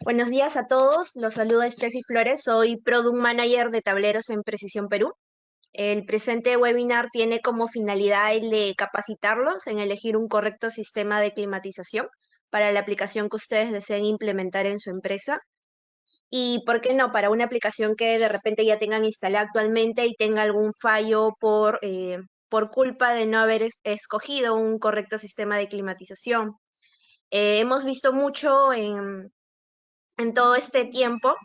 Buenos días a todos, los saluda Steffi Flores, soy Product Manager de Tableros en Precisión Perú. El presente webinar tiene como finalidad el de capacitarlos en elegir un correcto sistema de climatización para la aplicación que ustedes deseen implementar en su empresa. Y, ¿por qué no?, para una aplicación que de repente ya tengan instalada actualmente y tenga algún fallo por culpa de no haber escogido un correcto sistema de climatización. Hemos visto mucho en todo este tiempo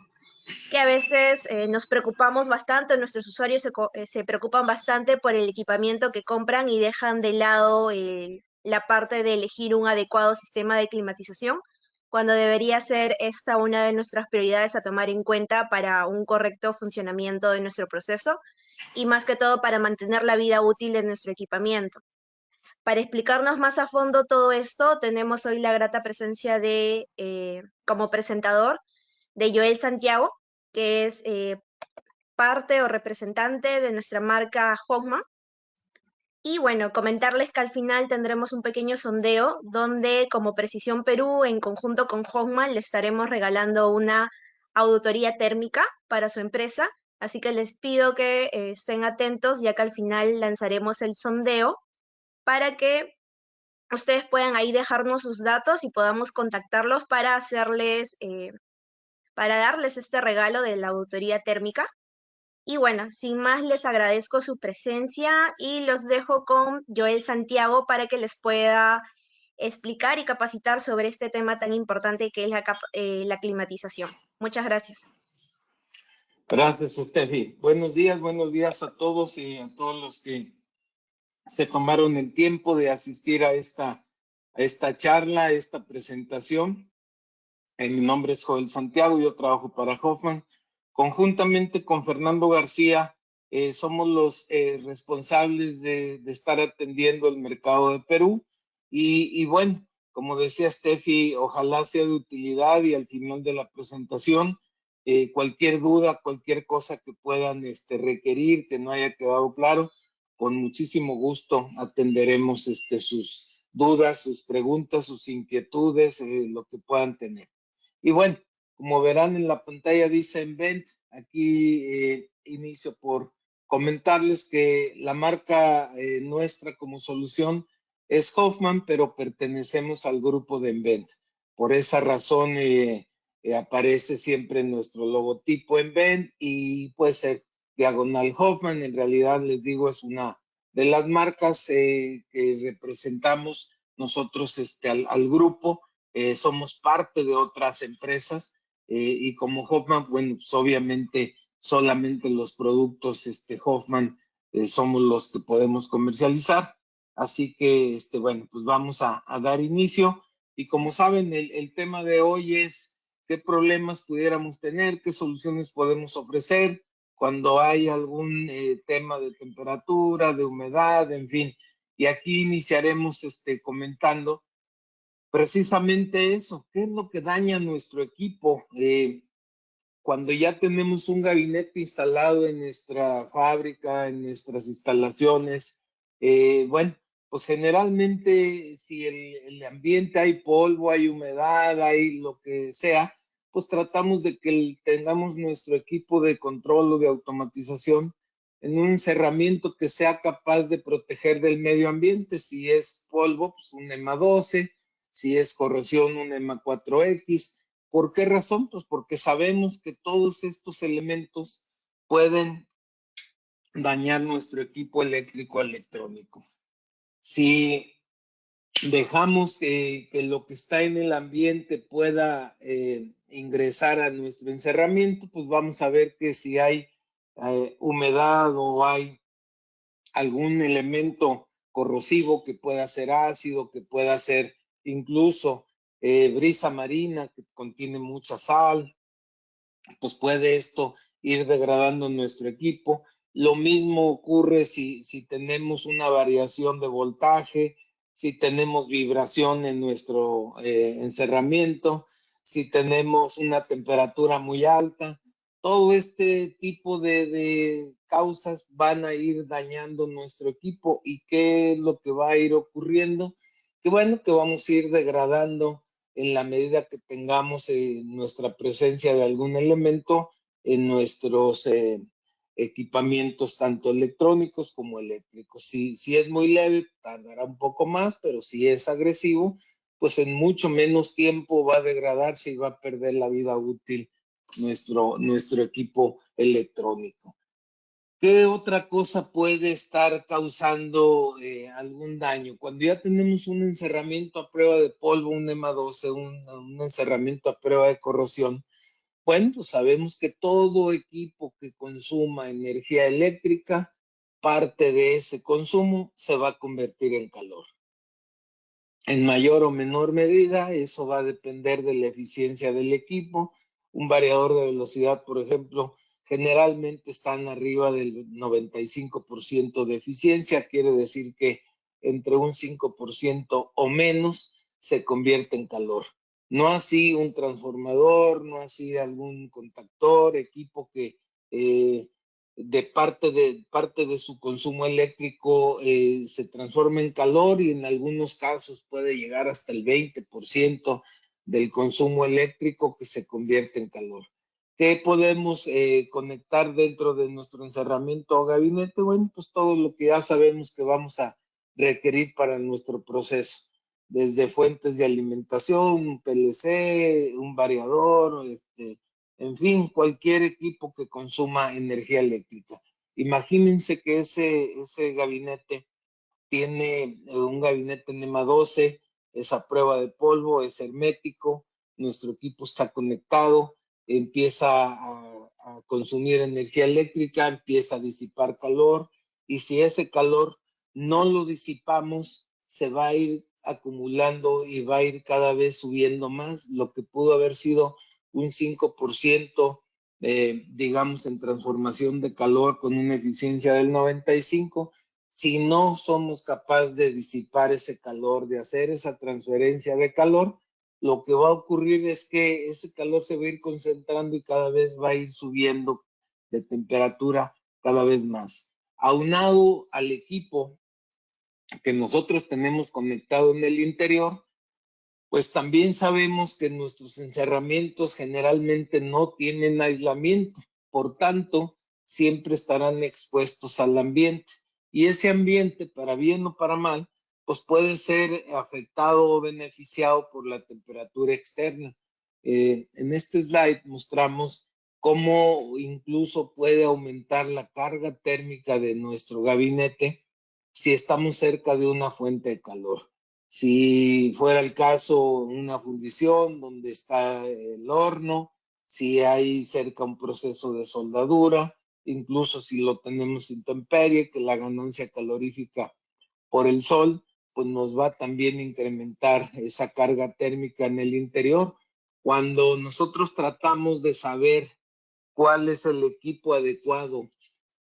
que a veces nos preocupamos bastante, nuestros usuarios se preocupan bastante por el equipamiento que compran y dejan de lado la parte de elegir un adecuado sistema de climatización, cuando debería ser esta una de nuestras prioridades a tomar en cuenta para un correcto funcionamiento de nuestro proceso y más que todo para mantener la vida útil de nuestro equipamiento. Para explicarnos más a fondo todo esto, tenemos hoy la grata presencia como presentador, de Joel Santiago, que es parte o representante de nuestra marca Hoffman. Y bueno, comentarles que al final tendremos un pequeño sondeo donde como Precisión Perú, en conjunto con Hoffman, le estaremos regalando una auditoría térmica para su empresa. Así que les pido que estén atentos, ya que al final lanzaremos el sondeo para que ustedes puedan ahí dejarnos sus datos y podamos contactarlos para darles este regalo de la auditoría térmica. Y bueno, sin más les agradezco su presencia y los dejo con Joel Santiago para que les pueda explicar y capacitar sobre este tema tan importante que es la climatización. Muchas gracias. Gracias, Steffi. Buenos días a todos y a todos los que se tomaron el tiempo de asistir a esta charla, a esta presentación. Mi nombre es Joel Santiago, yo trabajo para Hoffman. Conjuntamente con Fernando García, somos los responsables de estar atendiendo el mercado de Perú. Y bueno, como decía Steffi, ojalá sea de utilidad y al final de la presentación, cualquier duda, cualquier cosa que puedan requerir, que no haya quedado claro, con muchísimo gusto atenderemos sus dudas, sus preguntas, sus inquietudes, lo que puedan tener. Y bueno, como verán en la pantalla dice Envent, aquí inicio por comentarles que la marca nuestra como solución es Hoffman, pero pertenecemos al grupo de Envent. Por esa razón aparece siempre nuestro logotipo Envent y puede ser diagonal Hoffman. En realidad les digo, es una de las marcas que representamos nosotros al grupo. Somos parte de otras empresas y como Hoffman, bueno, pues obviamente solamente los productos Hoffman somos los que podemos comercializar. Así que, bueno, pues vamos a dar inicio. Y como saben, el tema de hoy es qué problemas pudiéramos tener, qué soluciones podemos ofrecer cuando hay algún tema de temperatura, de humedad, en fin. Y aquí iniciaremos comentando precisamente eso, ¿qué es lo que daña nuestro equipo? Cuando ya tenemos un gabinete instalado en nuestra fábrica, en nuestras instalaciones, bueno, pues generalmente si el ambiente hay polvo, hay humedad, hay lo que sea, pues tratamos de que tengamos nuestro equipo de control o de automatización en un encerramiento que sea capaz de proteger del medio ambiente. Si es polvo, pues un EMA 12, si es corrosión, un EMA 4X. ¿Por qué razón? Pues porque sabemos que todos estos elementos pueden dañar nuestro equipo eléctrico electrónico. Si dejamos que lo que está en el ambiente pueda ingresar a nuestro encerramiento, pues vamos a ver que si hay humedad o hay algún elemento corrosivo que pueda ser ácido, que pueda ser incluso brisa marina que contiene mucha sal, pues puede esto ir degradando nuestro equipo. Lo mismo ocurre si tenemos una variación de voltaje, si tenemos vibración en nuestro encerramiento, si tenemos una temperatura muy alta. Todo este tipo de causas van a ir dañando nuestro equipo. ¿Y qué es lo que va a ir ocurriendo? Que bueno, que vamos a ir degradando en la medida que tengamos nuestra presencia de algún elemento en nuestros equipamientos, tanto electrónicos como eléctricos. Si es muy leve, tardará un poco más, pero si es agresivo, pues en mucho menos tiempo va a degradarse y va a perder la vida útil nuestro equipo electrónico. ¿Qué otra cosa puede estar causando algún daño? Cuando ya tenemos un encerramiento a prueba de polvo, un EMA 12, un encerramiento a prueba de corrosión, bueno, pues sabemos que todo equipo que consuma energía eléctrica, parte de ese consumo se va a convertir en calor. En mayor o menor medida, eso va a depender de la eficiencia del equipo. Un variador de velocidad, por ejemplo, generalmente están arriba del 95% de eficiencia, quiere decir que entre un 5% o menos se convierte en calor. No así un transformador, no así algún contactor, equipo que parte de su consumo eléctrico se transforma en calor y en algunos casos puede llegar hasta el 20% del consumo eléctrico que se convierte en calor. ¿Qué podemos conectar dentro de nuestro encerramiento o gabinete? Bueno, pues todo lo que ya sabemos que vamos a requerir para nuestro proceso, desde fuentes de alimentación, un PLC, un variador, en fin, cualquier equipo que consuma energía eléctrica. Imagínense que ese gabinete tiene un gabinete NEMA 12, es a prueba de polvo, es hermético, nuestro equipo está conectado, empieza a consumir energía eléctrica, empieza a disipar calor, y si ese calor no lo disipamos, se va a ir acumulando y va a ir cada vez subiendo más, lo que pudo haber sido un 5%, digamos, en transformación de calor con una eficiencia del 95%. Si no somos capaces de disipar ese calor, de hacer esa transferencia de calor, lo que va a ocurrir es que ese calor se va a ir concentrando y cada vez va a ir subiendo de temperatura cada vez más. Aunado al equipo que nosotros tenemos conectado en el interior, pues también sabemos que nuestros encerramientos generalmente no tienen aislamiento, por tanto, siempre estarán expuestos al ambiente. Y ese ambiente, para bien o para mal, pues puede ser afectado o beneficiado por la temperatura externa. En este slide mostramos cómo incluso puede aumentar la carga térmica de nuestro gabinete si estamos cerca de una fuente de calor. Si fuera el caso, una fundición donde está el horno, si hay cerca un proceso de soldadura, incluso si lo tenemos intemperie, que la ganancia calorífica por el sol, pues nos va también a incrementar esa carga térmica en el interior. Cuando nosotros tratamos de saber cuál es el equipo adecuado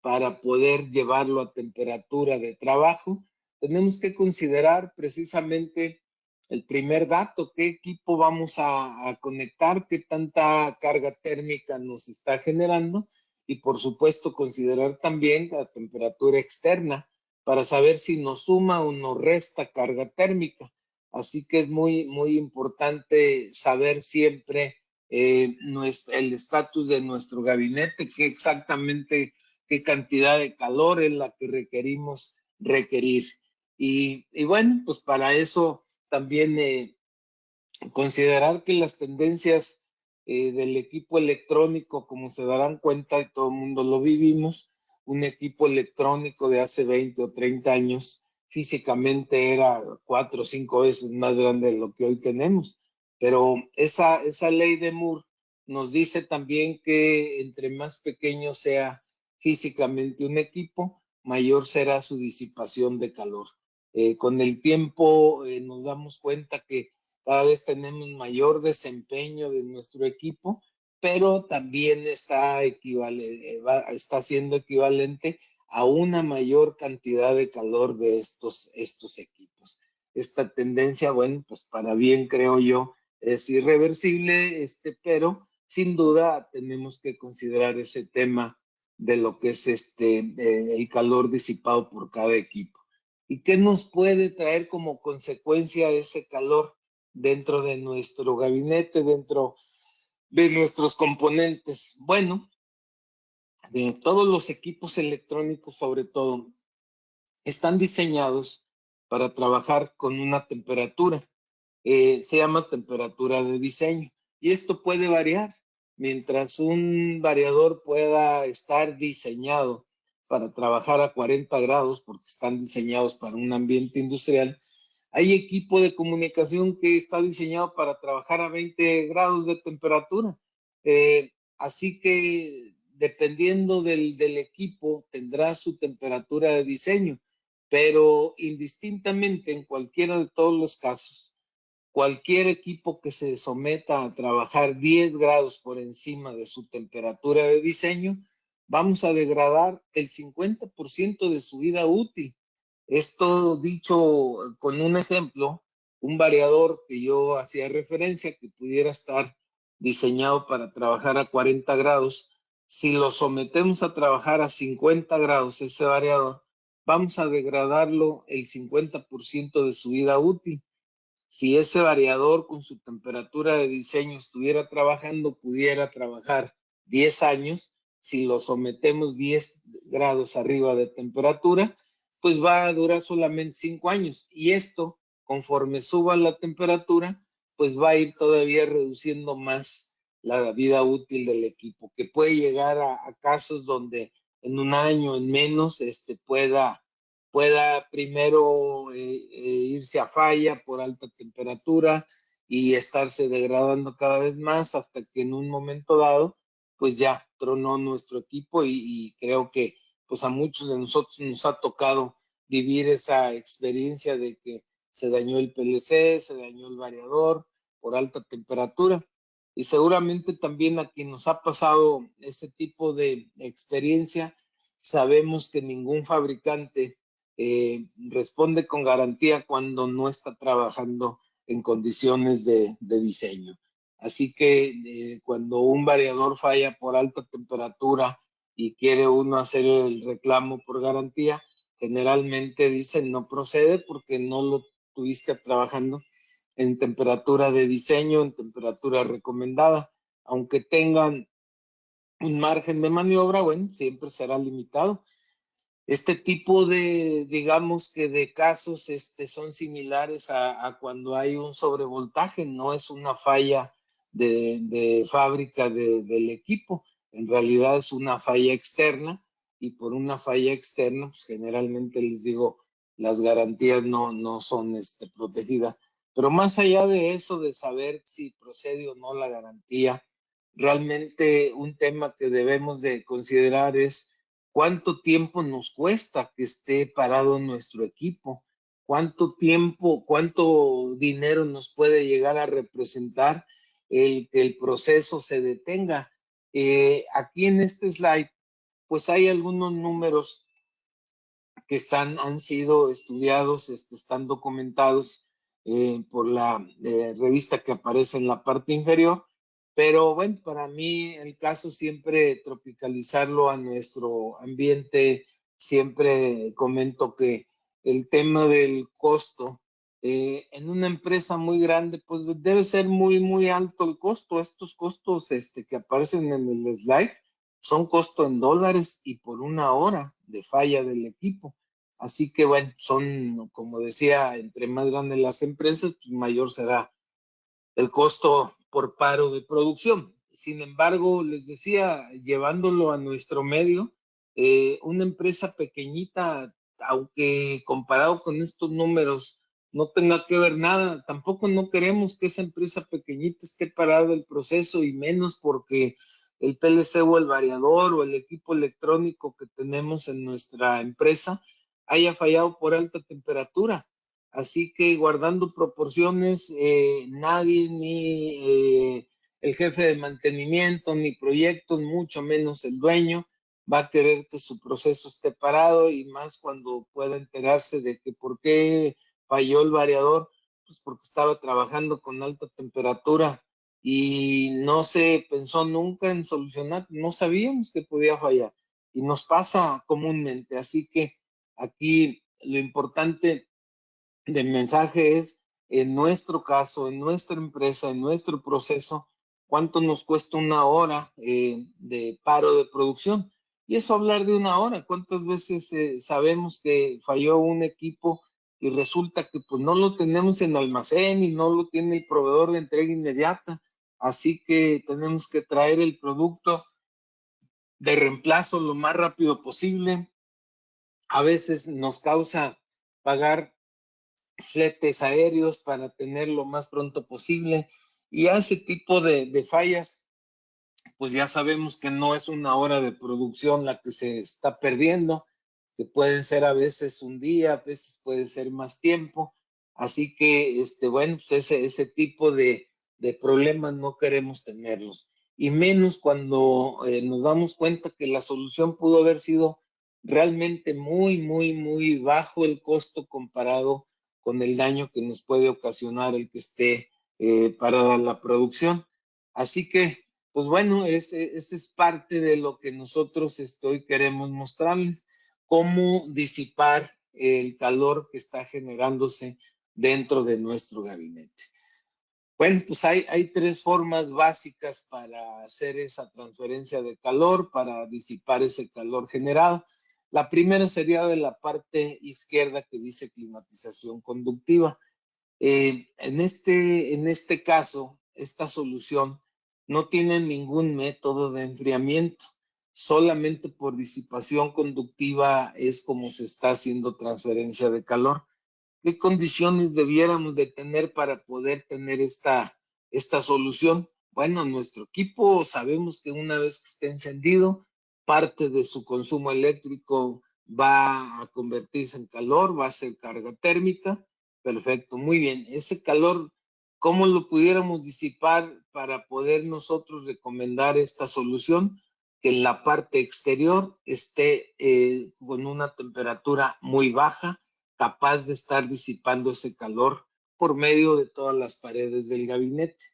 para poder llevarlo a temperatura de trabajo, tenemos que considerar precisamente el primer dato, qué equipo vamos a conectar, qué tanta carga térmica nos está generando y por supuesto considerar también la temperatura externa para saber si nos suma o nos resta carga térmica. Así que es muy importante saber siempre el estatus de nuestro gabinete, qué exactamente, qué cantidad de calor es la que requerir. Y bueno, pues para eso también considerar que las tendencias del equipo electrónico, como se darán cuenta, y todo el mundo lo vivimos, un equipo electrónico de hace 20 o 30 años físicamente era 4 o 5 veces más grande de lo que hoy tenemos. Pero esa ley de Moore nos dice también que entre más pequeño sea físicamente un equipo, mayor será su disipación de calor. Con el tiempo nos damos cuenta que cada vez tenemos mayor desempeño de nuestro equipo, pero también está siendo equivalente a una mayor cantidad de calor de estos equipos. Esta tendencia, bueno, pues para bien creo yo, es irreversible, pero sin duda tenemos que considerar ese tema de lo que es el calor disipado por cada equipo. ¿Y qué nos puede traer como consecuencia ese calor? dentro de nuestro gabinete, dentro de nuestros componentes. Bueno, de todos los equipos electrónicos, sobre todo, están diseñados para trabajar con una temperatura. Se llama temperatura de diseño. Y esto puede variar. Mientras un variador pueda estar diseñado para trabajar a 40 grados, porque están diseñados para un ambiente industrial, hay equipo de comunicación que está diseñado para trabajar a 20 grados de temperatura. Así que dependiendo del equipo, tendrá su temperatura de diseño, pero indistintamente en cualquiera de todos los casos, cualquier equipo que se someta a trabajar 10 grados por encima de su temperatura de diseño, vamos a degradar el 50% de su vida útil. Esto dicho con un ejemplo, un variador que yo hacía referencia, que pudiera estar diseñado para trabajar a 40 grados, si lo sometemos a trabajar a 50 grados, ese variador, vamos a degradarlo el 50% de su vida útil. Si ese variador con su temperatura de diseño estuviera trabajando, pudiera trabajar 10 años. Si lo sometemos 10 grados arriba de temperatura, pues va a durar solamente 5 años. Y esto, conforme suba la temperatura, pues va a ir todavía reduciendo más la vida útil del equipo, que puede llegar a casos donde en un año, en menos, pueda primero irse a falla por alta temperatura y estarse degradando cada vez más hasta que en un momento dado, pues ya tronó nuestro equipo y creo que pues a muchos de nosotros nos ha tocado vivir esa experiencia de que se dañó el PLC, se dañó el variador por alta temperatura. Y seguramente también a quien nos ha pasado ese tipo de experiencia, sabemos que ningún fabricante responde con garantía cuando no está trabajando en condiciones de diseño. Así que cuando un variador falla por alta temperatura y quiere uno hacer el reclamo por garantía, generalmente dicen no procede porque no lo tuviste trabajando en temperatura de diseño, en temperatura recomendada. Aunque tengan un margen de maniobra, bueno, siempre será limitado. Este tipo de, digamos que de casos son similares a cuando hay un sobrevoltaje, no es una falla de fábrica del equipo, en realidad es una falla externa y por una falla externa, pues generalmente les digo, las garantías no son protegidas. Pero más allá de eso, de saber si procede o no la garantía, realmente un tema que debemos de considerar es cuánto tiempo nos cuesta que esté parado nuestro equipo, cuánto tiempo, cuánto dinero nos puede llegar a representar el que el proceso se detenga. Aquí en este slide, pues hay algunos números que han sido estudiados, están documentados por la revista que aparece en la parte inferior, pero bueno, para mí el caso siempre tropicalizarlo a nuestro ambiente, siempre comento que el tema del costo en una empresa muy grande, pues debe ser muy alto el costo. Estos costos que aparecen en el slide son costo en dólares y por una hora de falla del equipo. Así que bueno, son, como decía, entre más grandes las empresas, pues mayor será el costo por paro de producción. Sin embargo, les decía, llevándolo a nuestro medio, una empresa pequeñita, aunque comparado con estos números no tenga que ver nada, tampoco no queremos que esa empresa pequeñita esté parado el proceso y menos porque el PLC o el variador o el equipo electrónico que tenemos en nuestra empresa haya fallado por alta temperatura. Así que guardando proporciones, nadie, ni el jefe de mantenimiento, ni proyectos, mucho menos el dueño, va a querer que su proceso esté parado y más cuando pueda enterarse de que por qué falló el variador, pues porque estaba trabajando con alta temperatura y no se pensó nunca en solucionar, no sabíamos que podía fallar y nos pasa comúnmente. Así que aquí lo importante del mensaje es en nuestro caso, en nuestra empresa, en nuestro proceso, cuánto nos cuesta una hora de paro de producción. Y eso hablar de una hora, ¿cuántas veces sabemos que falló un equipo y resulta que pues no lo tenemos en almacén y no lo tiene el proveedor de entrega inmediata? Así que tenemos que traer el producto de reemplazo lo más rápido posible. A veces nos causa pagar fletes aéreos para tenerlo lo más pronto posible. Y a ese tipo de fallas, pues ya sabemos que no es una hora de producción la que se está perdiendo, que pueden ser a veces un día, a veces puede ser más tiempo. Así que, bueno, pues ese tipo de problemas no queremos tenerlos. Y menos cuando nos damos cuenta que la solución pudo haber sido realmente muy bajo el costo comparado con el daño que nos puede ocasionar el que esté parada la producción. Así que, pues bueno, ese es parte de lo que nosotros hoy queremos mostrarles, cómo disipar el calor que está generándose dentro de nuestro gabinete. Bueno, pues hay tres formas básicas para hacer esa transferencia de calor, para disipar ese calor generado. La primera sería de la parte izquierda que dice climatización conductiva. En este caso, esta solución no tiene ningún método de enfriamiento, solamente por disipación conductiva es como se está haciendo transferencia de calor. ¿Qué condiciones debiéramos de tener para poder tener esta solución? Bueno, nuestro equipo sabemos que una vez que esté encendido, parte de su consumo eléctrico va a convertirse en calor, va a ser carga térmica. Perfecto, muy bien. Ese calor, ¿cómo lo pudiéramos disipar para poder nosotros recomendar esta solución? Que en la parte exterior esté con una temperatura muy baja, capaz de estar disipando ese calor por medio de todas las paredes del gabinete.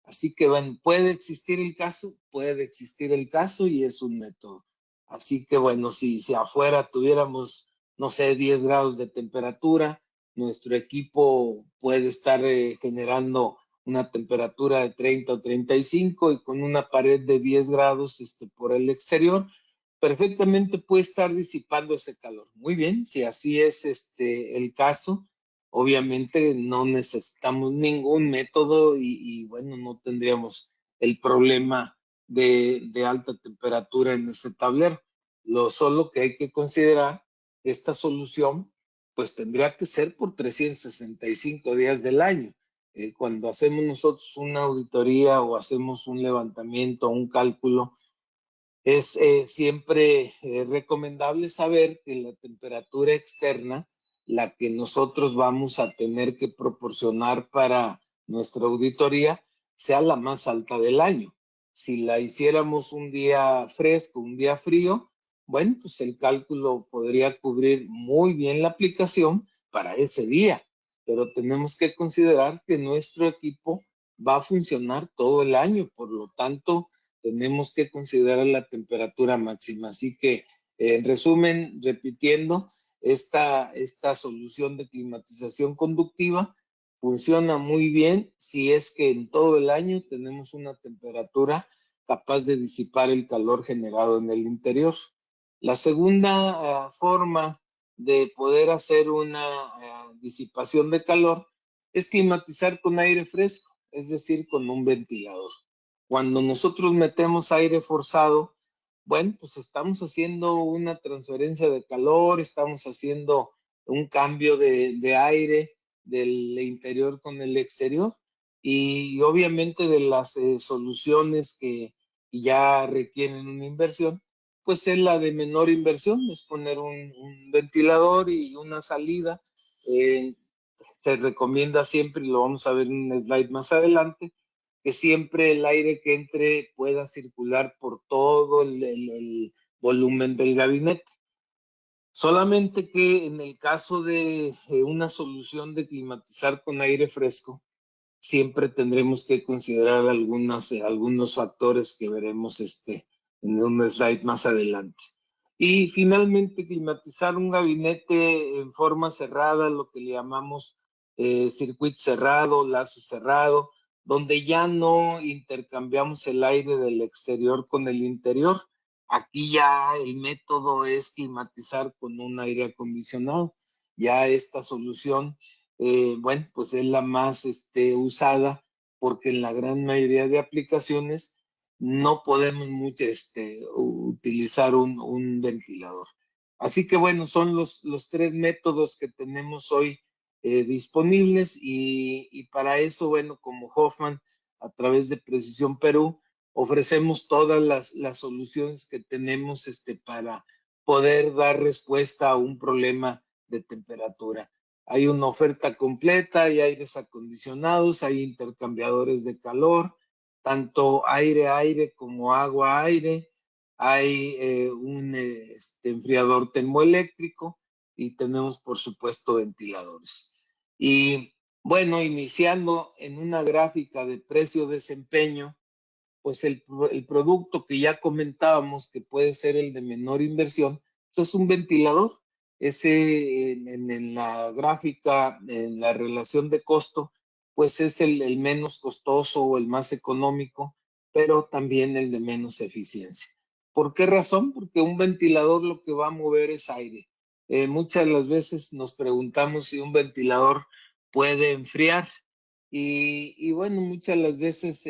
Así que bueno, puede existir el caso y es un método. Así que bueno, si afuera tuviéramos, no sé, 10 grados de temperatura, nuestro equipo puede estar generando una temperatura de 30 o 35 y con una pared de 10 grados por el exterior, perfectamente puede estar disipando ese calor. Muy bien, si así es el caso, obviamente no necesitamos ningún método y bueno, no tendríamos el problema de alta temperatura en ese tablero. Lo solo que hay que considerar, esta solución, pues tendría que ser por 365 días del año. Cuando hacemos nosotros una auditoría o hacemos un levantamiento, un cálculo, es siempre recomendable saber que la temperatura externa, la que nosotros vamos a tener que proporcionar para nuestra auditoría, sea la más alta del año. Si la hiciéramos un día fresco, un día frío, bueno, pues el cálculo podría cubrir muy bien la aplicación para ese día, pero tenemos que considerar que nuestro equipo va a funcionar todo el año, por lo tanto, tenemos que considerar la temperatura máxima. Así que, en resumen, repitiendo, esta solución de climatización conductiva funciona muy bien si es que en todo el año tenemos una temperatura capaz de disipar el calor generado en el interior. La segunda forma de poder hacer una disipación de calor es climatizar con aire fresco, es decir, con un ventilador. Cuando nosotros metemos aire forzado, bueno, pues estamos haciendo una transferencia de calor, estamos haciendo un cambio de aire del interior con el exterior y obviamente de las soluciones que ya requieren una inversión, pues es la de menor inversión, es poner un ventilador y una salida. Eh, Se recomienda siempre, y lo vamos a ver en un slide más adelante, que siempre el aire que entre pueda circular por todo el volumen del gabinete. Solamente que en el caso de una solución de climatizar con aire fresco, siempre tendremos que considerar algunos factores que veremos en un slide más adelante. Y finalmente, climatizar un gabinete en forma cerrada, lo que le llamamos circuito cerrado, lazo cerrado, donde ya no intercambiamos el aire del exterior con el interior. Aquí ya el método es climatizar con un aire acondicionado. Ya esta solución, bueno, pues es la más usada porque en la gran mayoría de aplicaciones no podemos mucho utilizar un ventilador. Así que bueno, son los tres métodos que tenemos hoy disponibles y para eso, bueno, como Hoffman, a través de Precisión Perú, ofrecemos todas las soluciones que tenemos para poder dar respuesta a un problema de temperatura. Hay una oferta completa, hay aires acondicionados, hay intercambiadores de calor, tanto aire-aire como agua-aire, hay un enfriador termoeléctrico y tenemos, por supuesto, ventiladores. Y bueno, iniciando en una gráfica de precio-desempeño, pues el producto que ya comentábamos, que puede ser el de menor inversión, pues es un ventilador. Ese en la gráfica, en la relación de costo, pues es el menos costoso o el más económico, pero también el de menos eficiencia. ¿Por qué razón? Porque un ventilador lo que va a mover es aire. Muchas de las veces nos preguntamos si un ventilador puede enfriar. Y bueno, muchas de las veces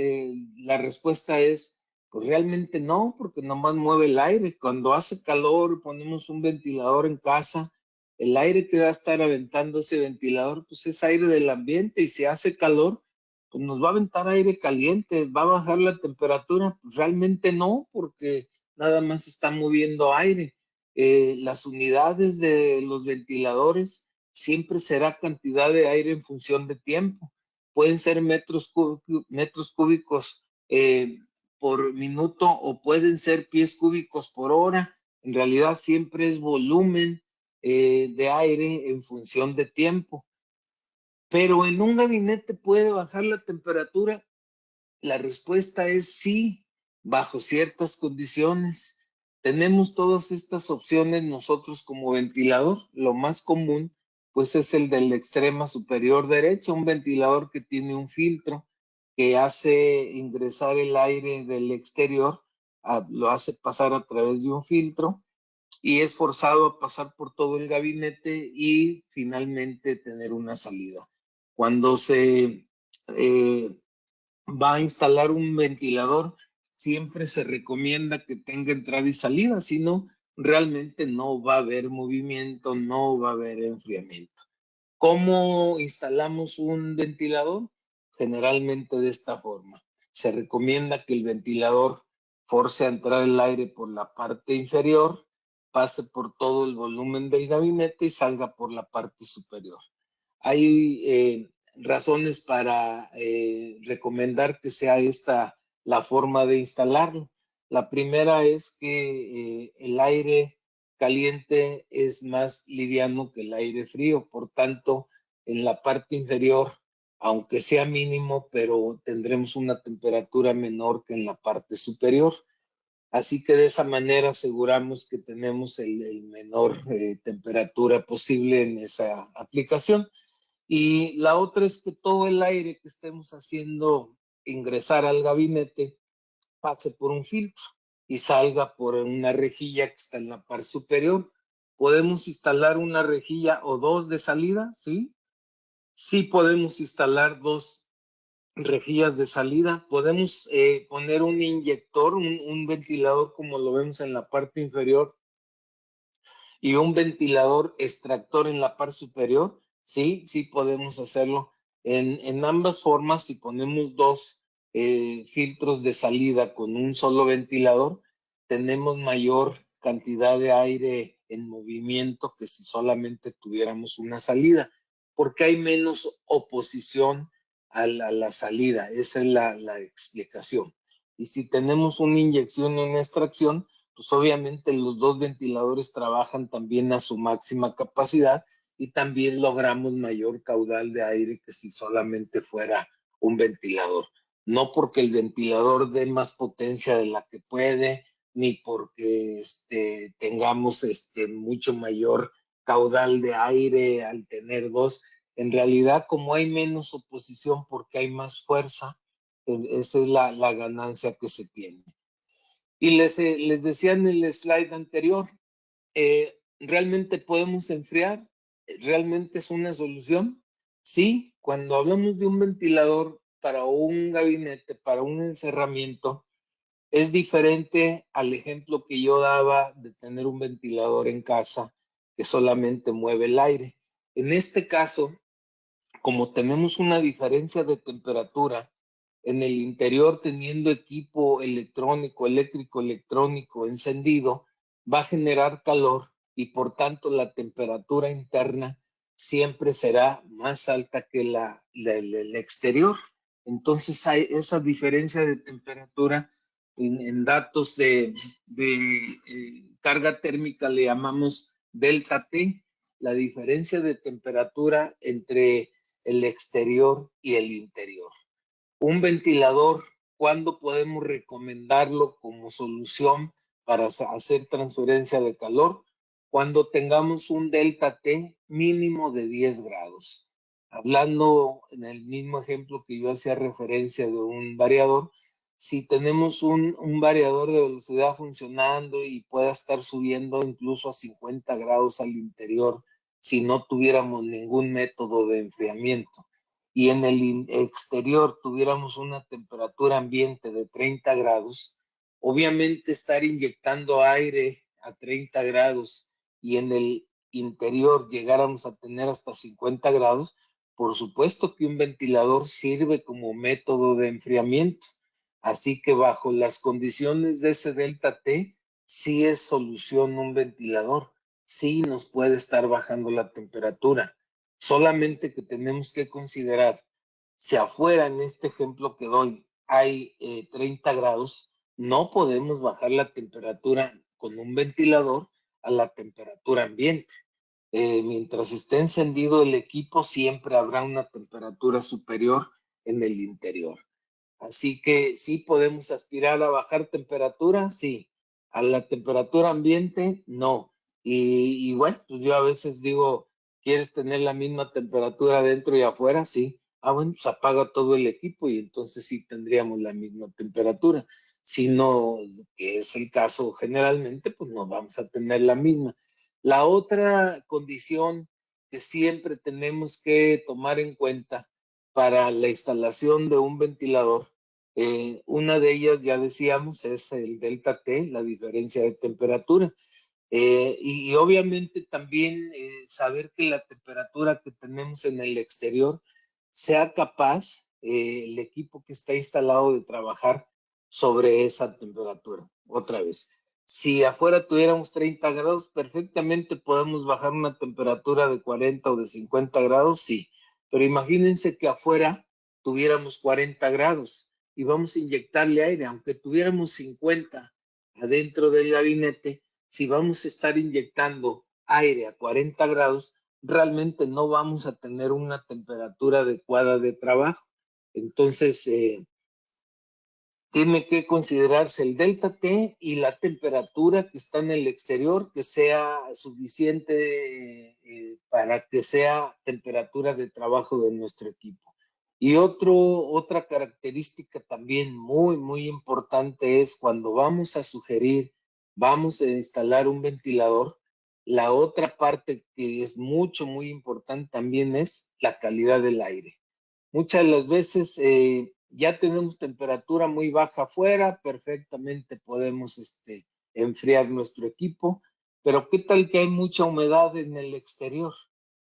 la respuesta es, pues realmente no, porque nomás mueve el aire. Cuando hace calor, ponemos un ventilador en casa, el aire que va a estar aventando ese ventilador, pues es aire del ambiente y si hace calor, pues nos va a aventar aire caliente, va a bajar la temperatura. Pues realmente no, porque nada más está moviendo aire. Las unidades de los ventiladores siempre será cantidad de aire en función de tiempo. Pueden ser metros cúbicos por minuto o pueden ser pies cúbicos por hora. En realidad siempre es volumen de aire en función de tiempo. Pero en un gabinete puede bajar la temperatura. La respuesta es sí, bajo ciertas condiciones. Tenemos todas estas opciones nosotros como ventilador. Lo más común, pues, es el de la extrema superior derecha, un ventilador que tiene un filtro que hace ingresar el aire del exterior, lo hace pasar a través de un filtro y es forzado a pasar por todo el gabinete y finalmente tener una salida. Cuando se va a instalar un ventilador, siempre se recomienda que tenga entrada y salida, si no, realmente no va a haber movimiento, no va a haber enfriamiento. ¿Cómo instalamos un ventilador? Generalmente de esta forma. Se recomienda que el ventilador force a entrar el aire por la parte inferior, pase por todo el volumen del gabinete y salga por la parte superior. Hay razones para recomendar que sea esta la forma de instalarlo. La primera es que el aire caliente es más liviano que el aire frío, por tanto, en la parte inferior, aunque sea mínimo, pero tendremos una temperatura menor que en la parte superior. Así que de esa manera aseguramos que tenemos el menor temperatura posible en esa aplicación. Y la otra es que todo el aire que estemos haciendo ingresar al gabinete pase por un filtro y salga por una rejilla que está en la parte superior. ¿Podemos instalar una rejilla o dos de salida? Sí. Sí podemos instalar dos rejillas de salida. Podemos poner un inyector, un ventilador como lo vemos en la parte inferior y un ventilador extractor en la parte superior. Sí, sí podemos hacerlo. En ambas formas, si ponemos dos filtros de salida con un solo ventilador, tenemos mayor cantidad de aire en movimiento que si solamente tuviéramos una salida, porque hay menos oposición a la salida. Esa es la explicación. Y si tenemos una inyección y una extracción, pues obviamente los dos ventiladores trabajan también a su máxima capacidad y también logramos mayor caudal de aire que si solamente fuera un ventilador. No porque el ventilador dé más potencia de la que puede, ni porque tengamos mucho mayor caudal de aire al tener dos. En realidad, como hay menos oposición porque hay más fuerza, esa es la ganancia que se tiene. Y les decía en el slide anterior, ¿realmente podemos enfriar? ¿Realmente es una solución? Sí, cuando hablamos de un ventilador para un gabinete, para un encerramiento, es diferente al ejemplo que yo daba de tener un ventilador en casa que solamente mueve el aire. En este caso, como tenemos una diferencia de temperatura en el interior teniendo equipo electrónico, eléctrico, electrónico encendido, va a generar calor y por tanto la temperatura interna siempre será más alta que el exterior. Entonces hay esa diferencia de temperatura en datos de carga térmica le llamamos delta T, la diferencia de temperatura entre el exterior y el interior. Un ventilador, ¿cuándo podemos recomendarlo como solución para hacer transferencia de calor? Cuando tengamos un delta T mínimo de 10 grados. Hablando en el mismo ejemplo que yo hacía referencia de un variador, si tenemos un variador de velocidad funcionando y pueda estar subiendo incluso a 50 grados al interior si no tuviéramos ningún método de enfriamiento y en el exterior tuviéramos una temperatura ambiente de 30 grados, obviamente estar inyectando aire a 30 grados y en el interior llegáramos a tener hasta 50 grados, por supuesto que un ventilador sirve como método de enfriamiento. Así que bajo las condiciones de ese delta T, sí es solución un ventilador, sí nos puede estar bajando la temperatura. Solamente que tenemos que considerar, si afuera en este ejemplo que doy hay 30 grados, no podemos bajar la temperatura con un ventilador a la temperatura ambiente. Mientras esté encendido el equipo, siempre habrá una temperatura superior en el interior. Así que sí podemos aspirar a bajar temperatura, sí. A la temperatura ambiente, no. Y bueno, pues yo a veces digo, ¿quieres tener la misma temperatura dentro y afuera? Sí. Ah, bueno, pues apaga todo el equipo y entonces sí tendríamos la misma temperatura. Si no, que es el caso generalmente, pues no vamos a tener la misma. La otra condición que siempre tenemos que tomar en cuenta para la instalación de un ventilador, una de ellas, ya decíamos, es el delta T, la diferencia de temperatura. Y obviamente también saber que la temperatura que tenemos en el exterior sea capaz, el equipo que está instalado, de trabajar sobre esa temperatura. Otra vez, si afuera tuviéramos 30 grados, perfectamente podemos bajar una temperatura de 40 o de 50 grados, sí. Pero imagínense que afuera tuviéramos 40 grados y vamos a inyectarle aire, aunque tuviéramos 50 adentro del gabinete, si vamos a estar inyectando aire a 40 grados, realmente no vamos a tener una temperatura adecuada de trabajo. Entonces, tiene que considerarse el delta T y la temperatura que está en el exterior, que sea suficiente para que sea temperatura de trabajo de nuestro equipo. Y otra característica también muy, muy importante es cuando vamos a sugerir, vamos a instalar un ventilador, la otra parte que es mucho, muy importante también es la calidad del aire. Muchas de las veces ya tenemos temperatura muy baja afuera, perfectamente podemos enfriar nuestro equipo, pero ¿qué tal que hay mucha humedad en el exterior?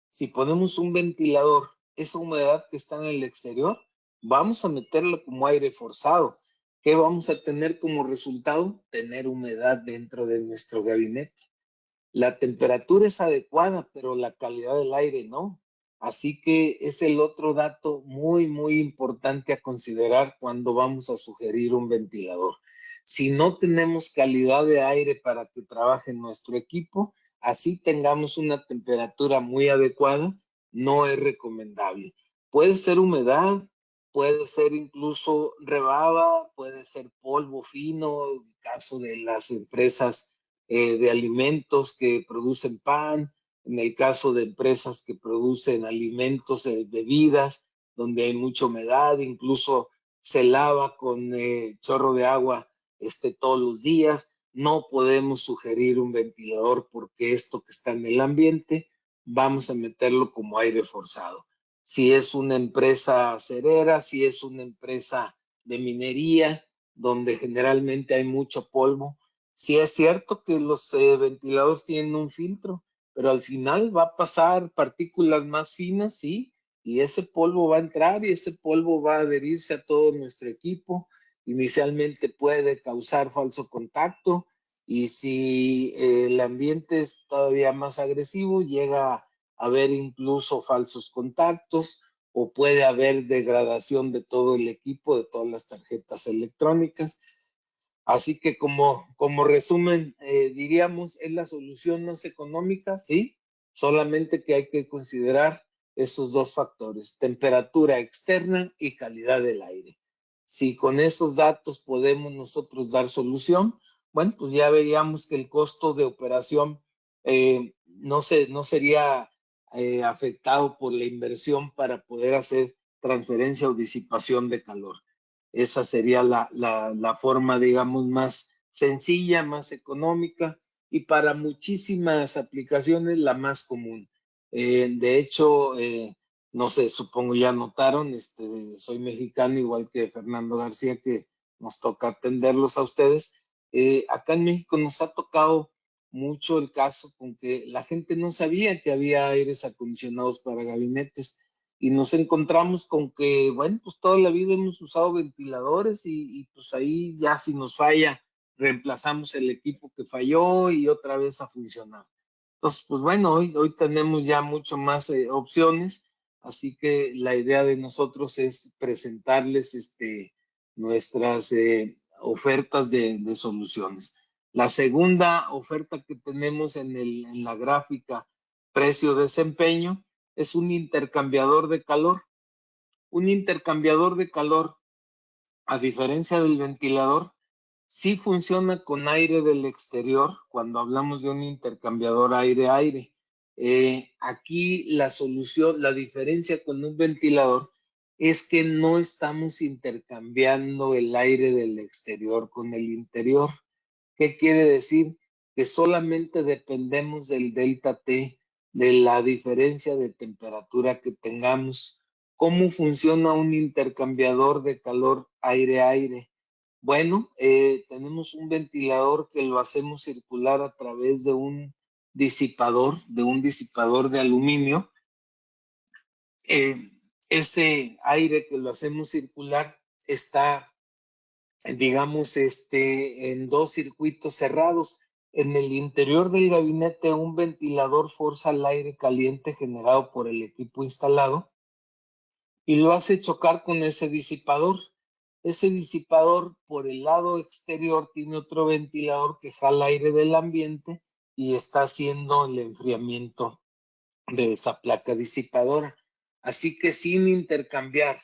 Si ponemos un ventilador, esa humedad que está en el exterior, vamos a meterlo como aire forzado. ¿Qué vamos a tener como resultado? Tener humedad dentro de nuestro gabinete. La temperatura es adecuada, pero la calidad del aire no. Así que es el otro dato muy, muy importante a considerar cuando vamos a sugerir un ventilador. Si no tenemos calidad de aire para que trabaje nuestro equipo, así tengamos una temperatura muy adecuada, no es recomendable. Puede ser humedad, puede ser incluso rebaba, puede ser polvo fino, en el caso de las empresas de alimentos que producen pan, en el caso de empresas que producen alimentos, bebidas, donde hay mucha humedad, incluso se lava con chorro de agua todos los días. No podemos sugerir un ventilador porque esto que está en el ambiente vamos a meterlo como aire forzado. Si es una empresa acerera, si es una empresa de minería, donde generalmente hay mucho polvo, sí es cierto que los ventiladores tienen un filtro, pero al final va a pasar partículas más finas, sí, y ese polvo va a entrar y ese polvo va a adherirse a todo nuestro equipo. Inicialmente puede causar falso contacto y si el ambiente es todavía más agresivo, llega a haber incluso falsos contactos o puede haber degradación de todo el equipo, de todas las tarjetas electrónicas. Así que como resumen, diríamos, es la solución más económica, sí, solamente que hay que considerar esos dos factores, temperatura externa y calidad del aire. Si con esos datos podemos nosotros dar solución, bueno, pues ya veríamos que el costo de operación no sería afectado por la inversión para poder hacer transferencia o disipación de calor. Esa sería la forma, digamos, más sencilla, más económica y para muchísimas aplicaciones la más común. De hecho, no sé, supongo ya notaron, soy mexicano igual que Fernando García, que nos toca atenderlos a ustedes. Acá en México nos ha tocado mucho el caso con que la gente no sabía que había aires acondicionados para gabinetes y nos encontramos con que, bueno, pues toda la vida hemos usado ventiladores y pues ahí ya si nos falla, reemplazamos el equipo que falló y otra vez a funcionar. Entonces, pues bueno, hoy tenemos ya mucho más opciones, así que la idea de nosotros es presentarles nuestras ofertas de soluciones. La segunda oferta que tenemos en la gráfica precio-desempeño es un intercambiador de calor. Un intercambiador de calor, a diferencia del ventilador, sí funciona con aire del exterior cuando hablamos de un intercambiador aire-aire. Aquí la solución, la diferencia con un ventilador es que no estamos intercambiando el aire del exterior con el interior. ¿Qué quiere decir? Que solamente dependemos del delta T, de la diferencia de temperatura que tengamos. ¿Cómo funciona un intercambiador de calor aire-aire? Bueno, tenemos un ventilador que lo hacemos circular a través de un disipador de aluminio. Ese aire que lo hacemos circular está, digamos, en dos circuitos cerrados. En el interior del gabinete, un ventilador forza el aire caliente generado por el equipo instalado y lo hace chocar con ese disipador. Ese disipador por el lado exterior tiene otro ventilador que jala aire del ambiente y está haciendo el enfriamiento de esa placa disipadora. Así que sin intercambiar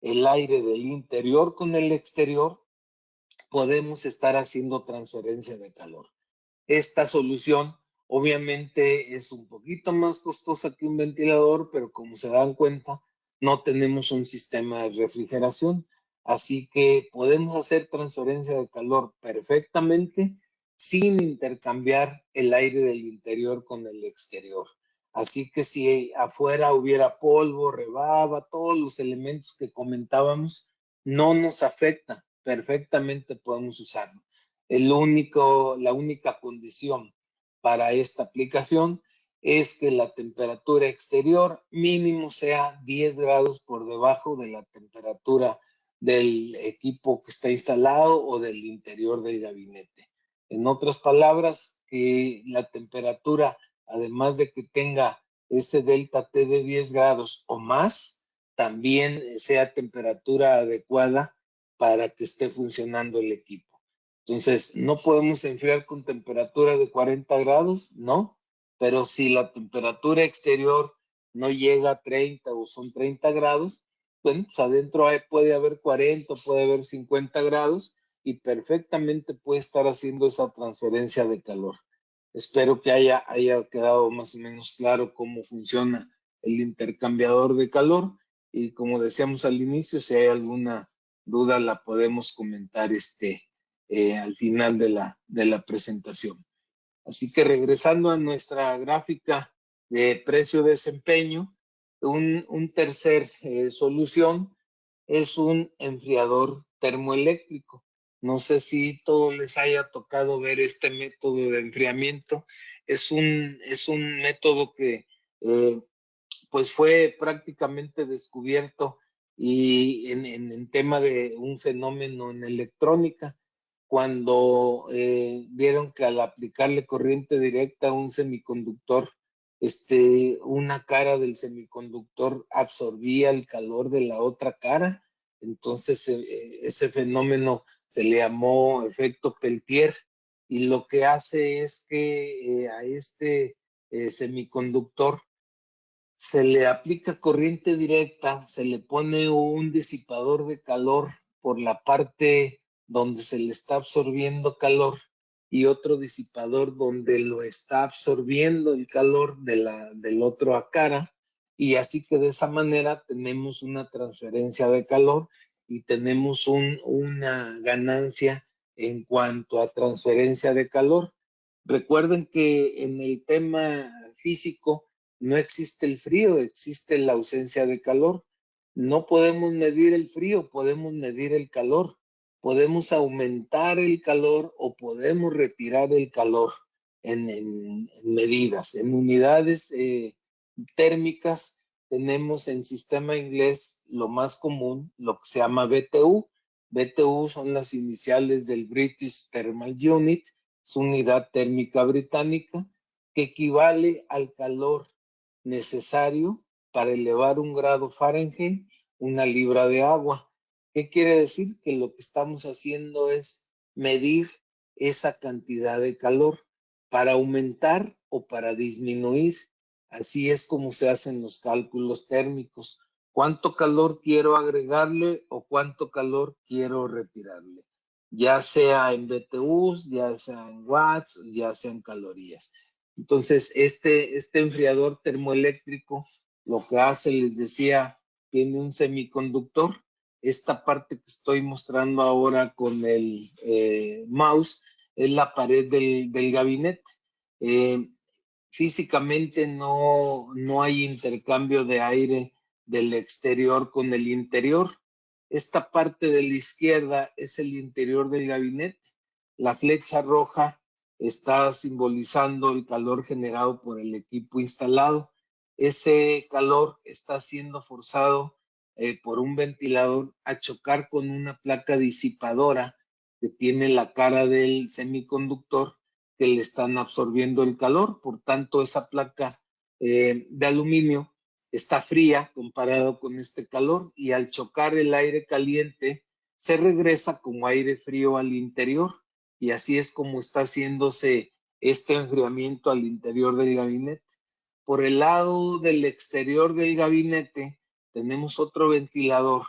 el aire del interior con el exterior, podemos estar haciendo transferencia de calor. Esta solución obviamente es un poquito más costosa que un ventilador, pero como se dan cuenta, no tenemos un sistema de refrigeración, así que podemos hacer transferencia de calor perfectamente sin intercambiar el aire del interior con el exterior. Así que si afuera hubiera polvo, rebaba, todos los elementos que comentábamos, no nos afecta, perfectamente podemos usarlo. La única condición para esta aplicación es que la temperatura exterior mínimo sea 10 grados por debajo de la temperatura del equipo que está instalado o del interior del gabinete. En otras palabras, que la temperatura, además de que tenga ese delta T de 10 grados o más, también sea temperatura adecuada para que esté funcionando el equipo. Entonces, no podemos enfriar con temperatura de 40 grados, no, pero si la temperatura exterior no llega a 30 o son 30 grados, bueno, pues adentro puede haber 40, puede haber 50 grados y perfectamente puede estar haciendo esa transferencia de calor. Espero que haya quedado más o menos claro cómo funciona el intercambiador de calor y como decíamos al inicio, si hay alguna duda la podemos comentar al final de la presentación. Así que regresando a nuestra gráfica de precio-desempeño, un tercer solución es un enfriador termoeléctrico. No sé si todos les haya tocado ver este método de enfriamiento. Es un método que pues fue prácticamente descubierto y en tema de un fenómeno en electrónica, cuando vieron que al aplicarle corriente directa a un semiconductor, una cara del semiconductor absorbía el calor de la otra cara. Entonces ese fenómeno se le llamó efecto Peltier y lo que hace es que a semiconductor se le aplica corriente directa, se le pone un disipador de calor por la parte donde se le está absorbiendo calor y otro disipador donde lo está absorbiendo el calor del otro a cara, y así que de esa manera tenemos una transferencia de calor y tenemos una ganancia en cuanto a transferencia de calor. Recuerden que en el tema físico no existe el frío, existe la ausencia de calor. No podemos medir el frío, podemos medir el calor. Podemos aumentar el calor o podemos retirar el calor en medidas. En unidades térmicas tenemos en sistema inglés lo más común, lo que se llama BTU. BTU son las iniciales del British Thermal Unit, es unidad térmica británica, que equivale al calor necesario para elevar 1 grado Fahrenheit, 1 libra de agua. ¿Qué quiere decir? Que lo que estamos haciendo es medir esa cantidad de calor para aumentar o para disminuir. Así es como se hacen los cálculos térmicos. ¿Cuánto calor quiero agregarle o cuánto calor quiero retirarle? Ya sea en BTUs, ya sea en watts, ya sea en calorías. Entonces, este enfriador termoeléctrico lo que hace, les decía, tiene un semiconductor. Esta parte que estoy mostrando ahora con el mouse es la pared del gabinete. Eh, Físicamente no hay intercambio de aire del exterior con el interior. Esta parte de la izquierda es el interior del gabinete. La flecha roja está simbolizando el calor generado por el equipo instalado. Ese calor está siendo forzado por un ventilador a chocar con una placa disipadora que tiene la cara del semiconductor que le están absorbiendo el calor. Por tanto, esa placa de aluminio está fría comparado con este calor y al chocar el aire caliente se regresa como aire frío al interior y así es como está haciéndose este enfriamiento al interior del gabinete. Por el lado del exterior del gabinete tenemos otro ventilador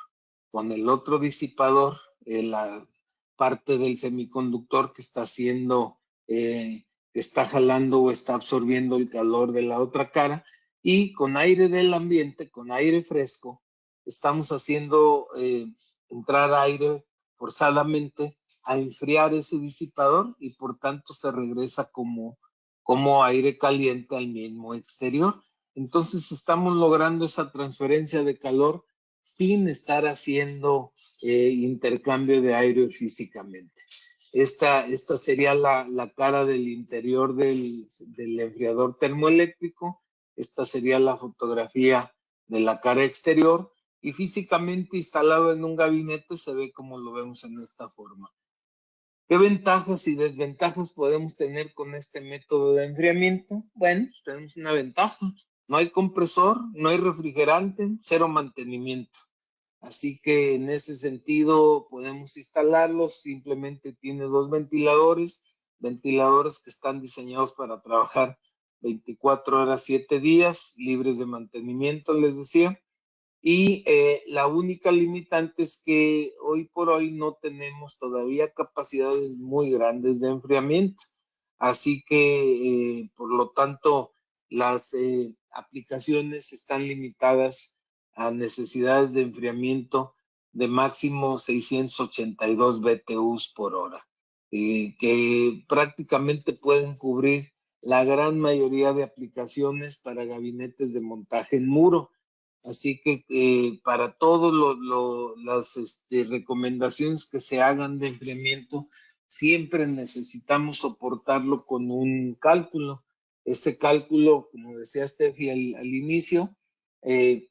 con el otro disipador, la parte del semiconductor que está haciendo, que está jalando o está absorbiendo el calor de la otra cara, y con aire del ambiente, con aire fresco, estamos haciendo entrar aire forzadamente a enfriar ese disipador y por tanto se regresa como aire caliente al mismo exterior. Entonces estamos logrando esa transferencia de calor sin estar haciendo intercambio de aire físicamente. Esta sería la cara del interior del enfriador termoeléctrico. Esta sería la fotografía de la cara exterior y físicamente instalado en un gabinete se ve como lo vemos en esta forma. ¿Qué ventajas y desventajas podemos tener con este método de enfriamiento? Bueno, pues tenemos una ventaja. No hay compresor, no hay refrigerante, cero mantenimiento. Así que en ese sentido podemos instalarlos. Simplemente tiene 2 ventiladores que están diseñados para trabajar 24 horas, 7 días, libres de mantenimiento, les decía. Y la única limitante es que hoy por hoy no tenemos todavía capacidades muy grandes de enfriamiento. Así que, por lo tanto, las aplicaciones están limitadas a necesidades de enfriamiento de máximo 682 BTUs por hora, que prácticamente pueden cubrir la gran mayoría de aplicaciones para gabinetes de montaje en muro. Así que para todas las recomendaciones que se hagan de enfriamiento, siempre necesitamos soportarlo con un cálculo. Ese cálculo, como decía Steffi al inicio, eh,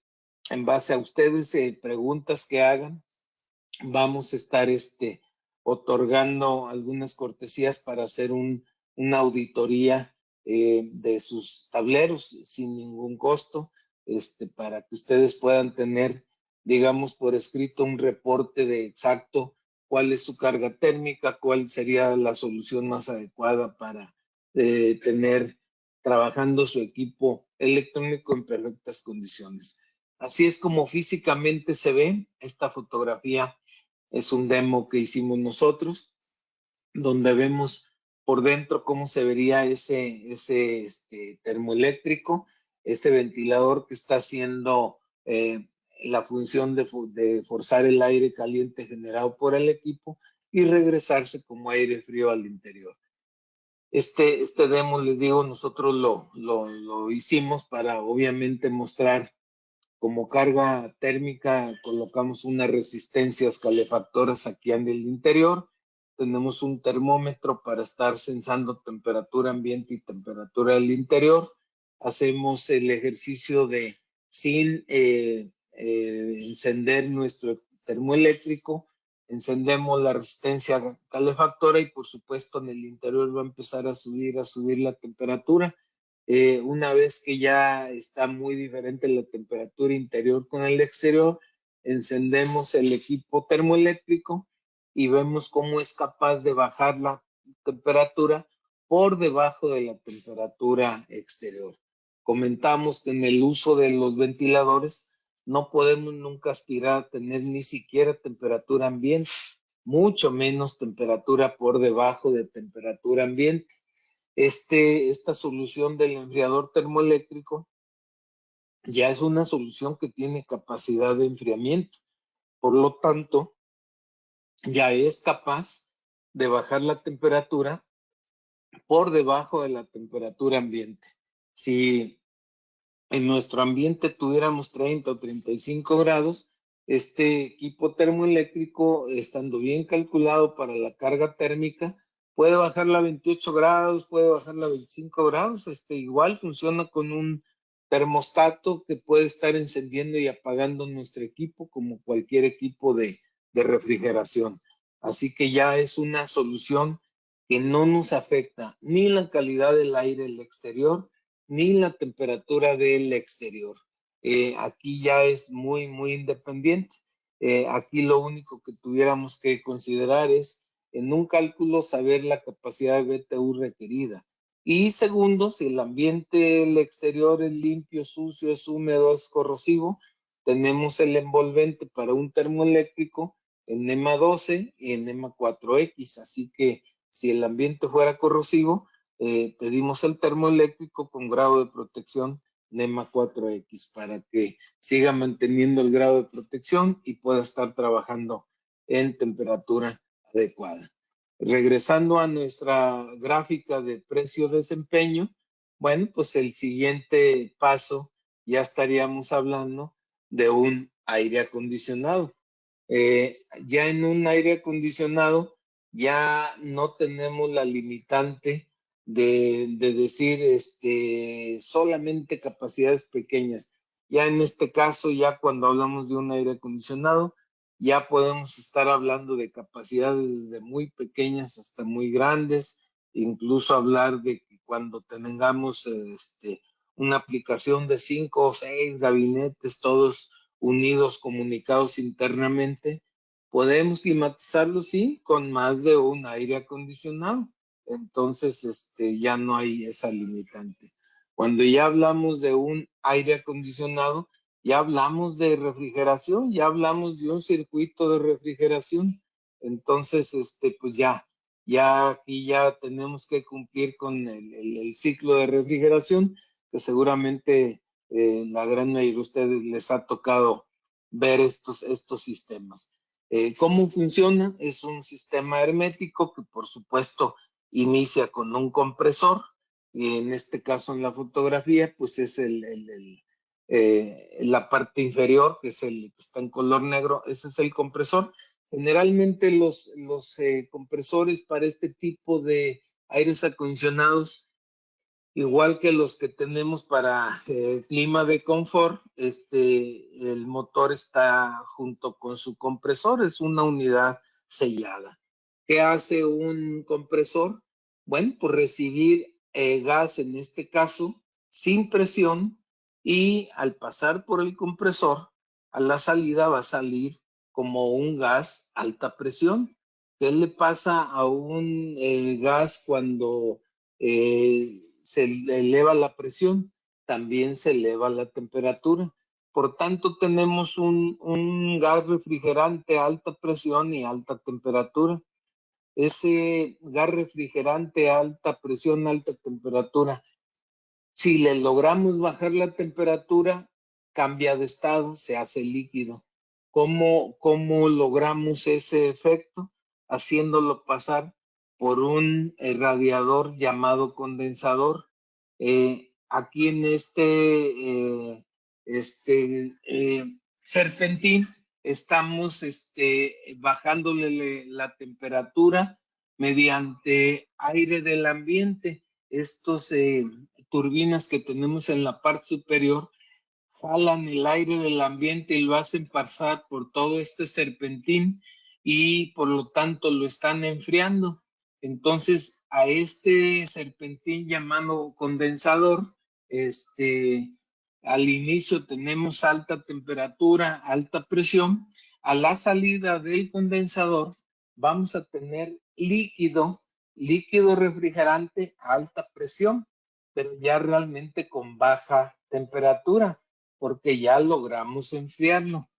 en base a ustedes, preguntas que hagan, vamos a estar otorgando algunas cortesías para hacer una auditoría de sus tableros sin ningún costo, para que ustedes puedan tener, digamos, por escrito un reporte de exacto cuál es su carga térmica, cuál sería la solución más adecuada para tener trabajando su equipo electrónico en perfectas condiciones. Así es como físicamente se ve esta fotografía. Es un demo que hicimos nosotros, donde vemos por dentro cómo se vería ese termoeléctrico, este ventilador que está haciendo la función de forzar el aire caliente generado por el equipo y regresarse como aire frío al interior. Este demo, les digo, nosotros lo hicimos para obviamente mostrar como carga térmica. Colocamos unas resistencias calefactoras aquí en el interior. Tenemos un termómetro para estar sensando temperatura ambiente y temperatura del interior. Hacemos el ejercicio de sin encender nuestro termoeléctrico. Encendemos la resistencia calefactora y por supuesto en el interior va a empezar a subir la temperatura. Una vez que ya está muy diferente la temperatura interior con el exterior, encendemos el equipo termoeléctrico y vemos cómo es capaz de bajar la temperatura por debajo de la temperatura exterior. Comentamos que en el uso de los ventiladores no podemos nunca aspirar a tener ni siquiera temperatura ambiente, mucho menos temperatura por debajo de temperatura ambiente. Esta solución del enfriador termoeléctrico ya es una solución que tiene capacidad de enfriamiento. Por lo tanto, ya es capaz de bajar la temperatura por debajo de la temperatura ambiente. Si en nuestro ambiente tuviéramos 30 o 35 grados, este equipo termoeléctrico, estando bien calculado para la carga térmica, puede bajarla a 28 grados, puede bajarla a 25 grados. Igual funciona con un termostato que puede estar encendiendo y apagando nuestro equipo como cualquier equipo de refrigeración. Así que ya es una solución que no nos afecta ni la calidad del aire del exterior, ni la temperatura del exterior. Aquí ya es muy, muy independiente. Aquí lo único que tuviéramos que considerar es en un cálculo saber la capacidad de BTU requerida. Y segundo, si el ambiente del exterior es limpio, sucio, es húmedo, es corrosivo, tenemos el envolvente para un termoeléctrico en NEMA 12 y en NEMA 4X. Así que si el ambiente fuera corrosivo, pedimos el termoeléctrico con grado de protección NEMA 4X para que siga manteniendo el grado de protección y pueda estar trabajando en temperatura adecuada. Regresando a nuestra gráfica de precio-desempeño, bueno, pues el siguiente paso ya estaríamos hablando de un aire acondicionado. Ya en un aire acondicionado ya no tenemos la limitante de decir solamente capacidades pequeñas. Ya en este caso, ya cuando hablamos de un aire acondicionado, ya podemos estar hablando de capacidades de muy pequeñas hasta muy grandes, incluso hablar de que cuando tengamos una aplicación de 5 o 6 gabinetes, todos unidos, comunicados internamente, podemos climatizarlo, sí, con más de un aire acondicionado. Entonces, ya no hay esa limitante. Cuando ya hablamos de un aire acondicionado, ya hablamos de refrigeración, ya hablamos de un circuito de refrigeración. Entonces, pues ya Ya aquí ya tenemos que cumplir con el ciclo de refrigeración, que seguramente la gran mayoría de ustedes les ha tocado ver estos sistemas. ¿Cómo funciona? Es un sistema hermético que por supuesto inicia con un compresor, y en este caso en la fotografía pues es la parte inferior, que es el que está en color negro, ese es el compresor. Generalmente los compresores para este tipo de aires acondicionados, igual que los que tenemos para clima de confort, el motor está junto con su compresor, es una unidad sellada. ¿Qué hace un compresor? Bueno, pues recibir gas, en este caso, sin presión, y al pasar por el compresor, a la salida va a salir como un gas alta presión. ¿Qué le pasa a un gas cuando se eleva la presión? También se eleva la temperatura. Por tanto, tenemos un gas refrigerante a alta presión y alta temperatura. Ese gas refrigerante a alta presión, alta temperatura, si le logramos bajar la temperatura, cambia de estado, se hace líquido. ¿Cómo logramos ese efecto? Haciéndolo pasar por un radiador llamado condensador. Aquí en serpentín estamos bajándole la temperatura mediante aire del ambiente. Estos turbinas que tenemos en la parte superior jalan el aire del ambiente y lo hacen pasar por todo este serpentín, y por lo tanto lo están enfriando. Entonces a este serpentín llamado condensador, al inicio tenemos alta temperatura, alta presión. A la salida del condensador vamos a tener líquido refrigerante a alta presión, pero ya realmente con baja temperatura, porque ya logramos enfriarlo.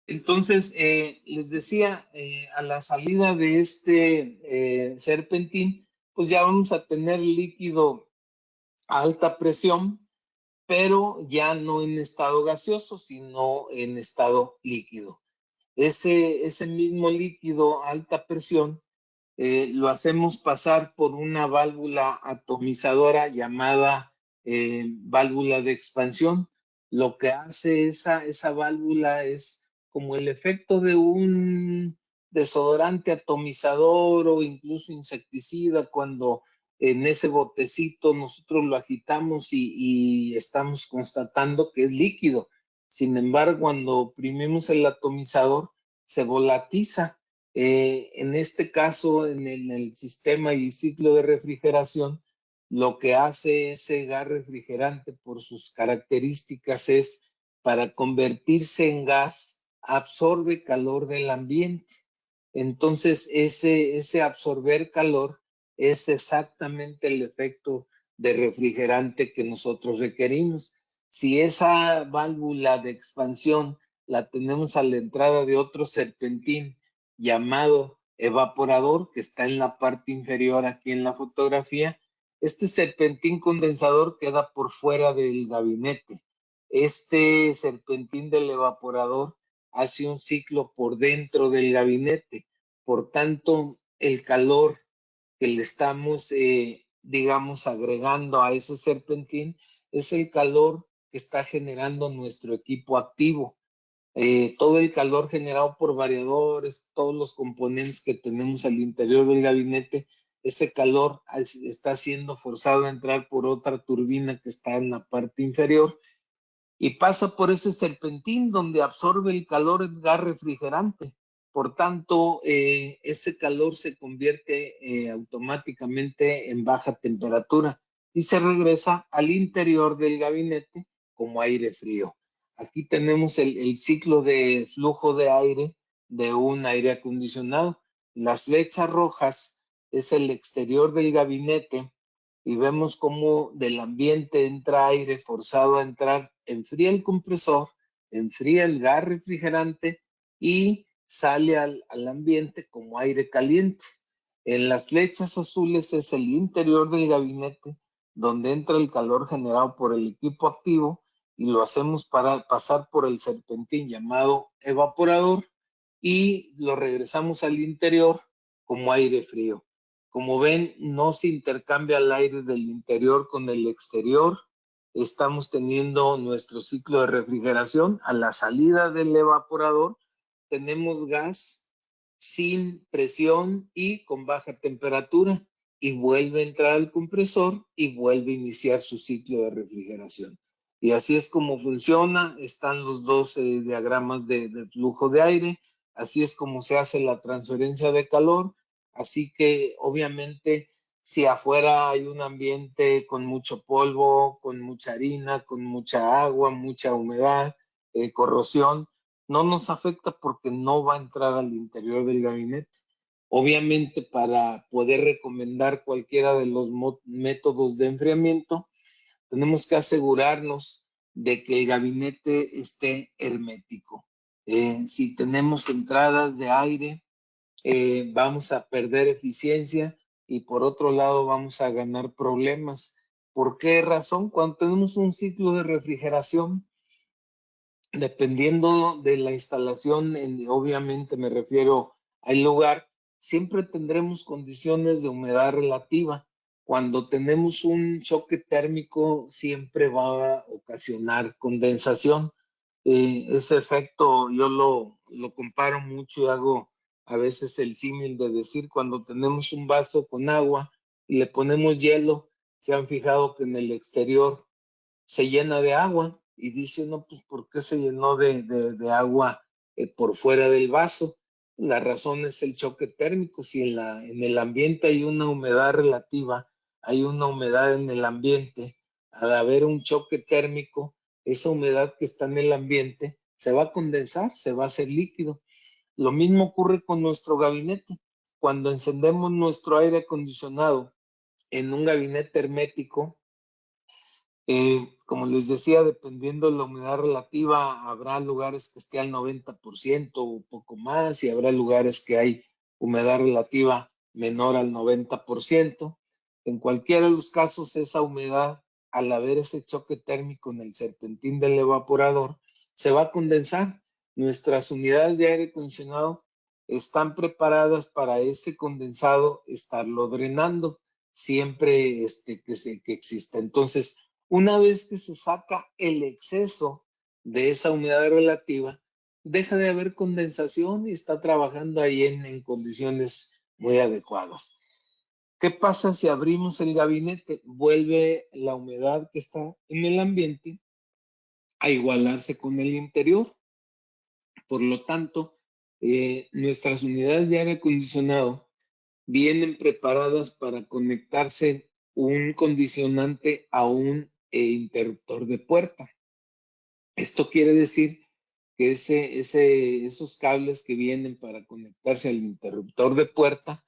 Entonces, les decía, a la salida de serpentín, pues ya vamos a tener líquido a alta presión, pero ya no en estado gaseoso, sino en estado líquido. Ese mismo líquido a alta presión lo hacemos pasar por una válvula atomizadora llamada válvula de expansión. Lo que hace esa válvula es como el efecto de un desodorante atomizador o incluso insecticida, cuando en ese botecito nosotros lo agitamos y estamos constatando que es líquido. Sin embargo, cuando oprimimos el atomizador, se volatiza. En este caso, en el sistema y ciclo de refrigeración, lo que hace ese gas refrigerante por sus características es, para convertirse en gas, absorbe calor del ambiente. Entonces, ese absorber calor es exactamente el efecto de refrigerante que nosotros requerimos. Si esa válvula de expansión la tenemos a la entrada de otro serpentín llamado evaporador, que está en la parte inferior aquí en la fotografía, este serpentín condensador queda por fuera del gabinete. Este serpentín del evaporador hace un ciclo por dentro del gabinete. Por tanto, el calor que le estamos, digamos, agregando a ese serpentín es el calor que está generando nuestro equipo activo. Todo el calor generado por variadores, todos los componentes que tenemos al interior del gabinete, ese calor está siendo forzado a entrar por otra turbina que está en la parte inferior y pasa por ese serpentín donde absorbe el calor el gas refrigerante. Por tanto, ese calor se convierte automáticamente en baja temperatura y se regresa al interior del gabinete como aire frío. Aquí tenemos el ciclo de flujo de aire de un aire acondicionado. Las flechas rojas es el exterior del gabinete y vemos cómo del ambiente entra aire forzado a entrar, enfría el compresor, enfría el gas refrigerante y sale al ambiente como aire caliente. En las flechas azules es el interior del gabinete, donde entra el calor generado por el equipo activo y lo hacemos para pasar por el serpentín llamado evaporador y lo regresamos al interior como aire frío. Como ven, no se intercambia el aire del interior con el exterior. Estamos teniendo nuestro ciclo de refrigeración. A la salida del evaporador tenemos gas sin presión y con baja temperatura y vuelve a entrar al compresor y vuelve a iniciar su ciclo de refrigeración. Y así es como funciona. Están los dos diagramas de flujo de aire. Así es como se hace la transferencia de calor. Así que obviamente si afuera hay un ambiente con mucho polvo, con mucha harina, con mucha agua, mucha humedad, corrosión, no nos afecta porque no va a entrar al interior del gabinete. Obviamente, para poder recomendar cualquiera de los métodos de enfriamiento, tenemos que asegurarnos de que el gabinete esté hermético. Si tenemos entradas de aire, vamos a perder eficiencia y por otro lado vamos a ganar problemas. ¿Por qué razón? Cuando tenemos un ciclo de refrigeración, dependiendo de la instalación, obviamente me refiero al lugar, siempre tendremos condiciones de humedad relativa. Cuando tenemos un choque térmico, siempre va a ocasionar condensación. Ese efecto yo lo comparo mucho y hago a veces el símil de decir cuando tenemos un vaso con agua y le ponemos hielo, se han fijado que en el exterior se llena de agua y dice, no, pues ¿por qué se llenó de agua por fuera del vaso? La razón es el choque térmico. Si en el ambiente hay una humedad relativa, hay una humedad en el ambiente, al haber un choque térmico, esa humedad que está en el ambiente se va a condensar, se va a hacer líquido. Lo mismo ocurre con nuestro gabinete. Cuando encendemos nuestro aire acondicionado en un gabinete hermético, como les decía, dependiendo de la humedad relativa, habrá lugares que esté al 90% o poco más y habrá lugares que hay humedad relativa menor al 90%. En cualquiera de los casos, esa humedad, al haber ese choque térmico en el serpentín del evaporador, se va a condensar. Nuestras unidades de aire acondicionado están preparadas para ese condensado estarlo drenando siempre que exista. Entonces, una vez que se saca el exceso de esa humedad relativa, deja de haber condensación y está trabajando ahí en condiciones muy adecuadas. ¿Qué pasa si abrimos el gabinete? Vuelve la humedad que está en el ambiente a igualarse con el interior. Por lo tanto, nuestras unidades de aire acondicionado vienen preparadas para conectarse un condicionante a un interruptor de puerta. Esto quiere decir que esos cables que vienen para conectarse al interruptor de puerta,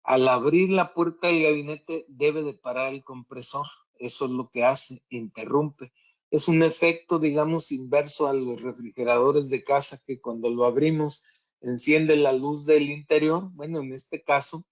al abrir la puerta del gabinete debe de parar el compresor. Eso es lo que hace, interrumpe. Es un efecto, digamos, inverso a los refrigeradores de casa que cuando lo abrimos enciende la luz del interior. Bueno, en este caso,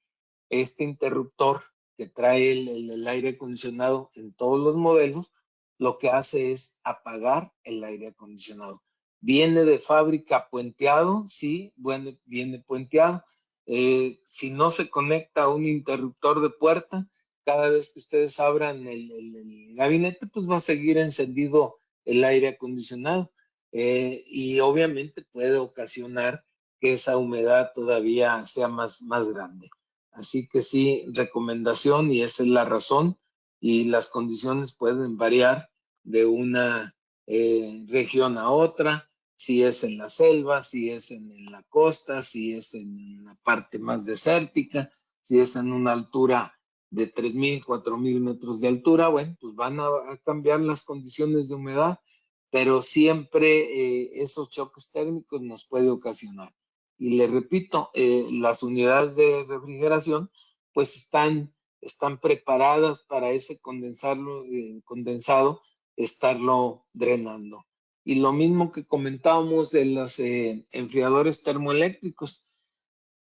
este interruptor que trae el aire acondicionado en todos los modelos, lo que hace es apagar el aire acondicionado. Viene de fábrica puenteado, sí, bueno, viene puenteado. Si no se conecta a un interruptor de puerta, cada vez que ustedes abran el gabinete, pues va a seguir encendido el aire acondicionado. Y obviamente puede ocasionar que esa humedad todavía sea más grande. Así que sí, recomendación y esa es la razón y las condiciones pueden variar de una región a otra, si es en la selva, si es en la costa, si es en la parte más desértica, si es en una altura de 3,000, 4,000 metros de altura, bueno, pues van a cambiar las condiciones de humedad, pero siempre esos choques térmicos nos puede ocasionar. Y le repito, las unidades de refrigeración pues están preparadas para ese condensado estarlo drenando. Y lo mismo que comentábamos de los enfriadores termoeléctricos.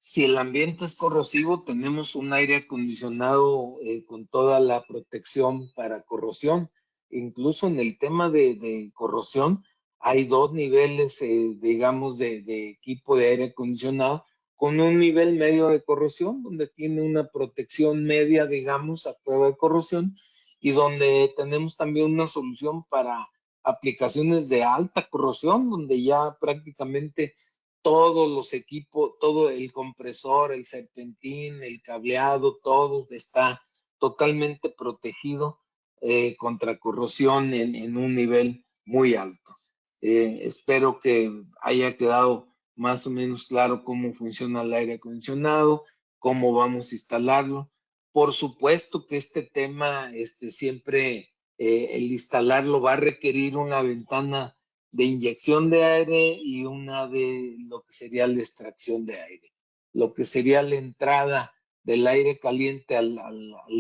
Si el ambiente es corrosivo, tenemos un aire acondicionado con toda la protección para corrosión. Incluso en el tema de corrosión, hay dos niveles, digamos, de equipo de aire acondicionado, con un nivel medio de corrosión, donde tiene una protección media, digamos, a prueba de corrosión, y donde tenemos también una solución para aplicaciones de alta corrosión, donde ya prácticamente todos los equipos, todo el compresor, el serpentín, el cableado, todo está totalmente protegido contra corrosión en un nivel muy alto. Espero que haya quedado más o menos claro cómo funciona el aire acondicionado, cómo vamos a instalarlo. Por supuesto que este tema, siempre el instalarlo va a requerir una ventana de inyección de aire y una de lo que sería la extracción de aire, lo que sería la entrada del aire caliente al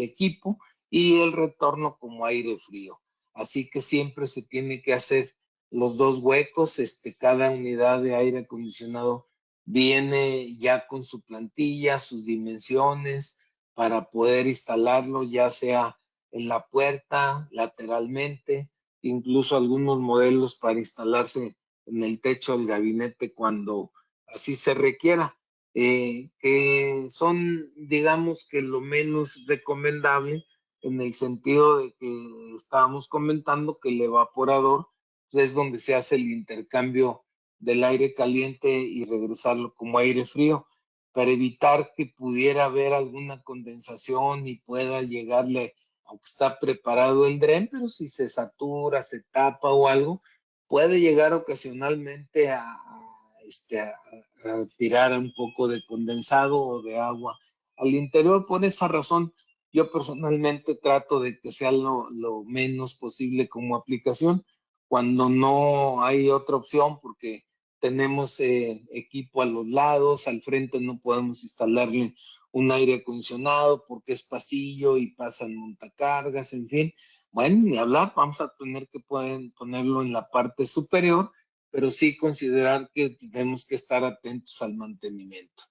equipo y el retorno como aire frío. Así que siempre se tiene que hacer los dos huecos, cada unidad de aire acondicionado viene ya con su plantilla, sus dimensiones para poder instalarlo, ya sea en la puerta, lateralmente, incluso algunos modelos para instalarse en el techo del gabinete cuando así se requiera, que son, digamos que lo menos recomendable en el sentido de que estábamos comentando que el evaporador pues, es donde se hace el intercambio del aire caliente y regresarlo como aire frío para evitar que pudiera haber alguna condensación y pueda llegarle, aunque está preparado el dren, pero si se satura, se tapa o algo, puede llegar ocasionalmente a tirar un poco de condensado o de agua al interior. Por esa razón, yo personalmente trato de que sea lo menos posible como aplicación cuando no hay otra opción, porque tenemos equipo a los lados, al frente no podemos instalarle un aire acondicionado porque es pasillo y pasan montacargas, en fin. Bueno, ni hablar, vamos a tener que ponerlo en la parte superior, pero sí considerar que tenemos que estar atentos al mantenimiento.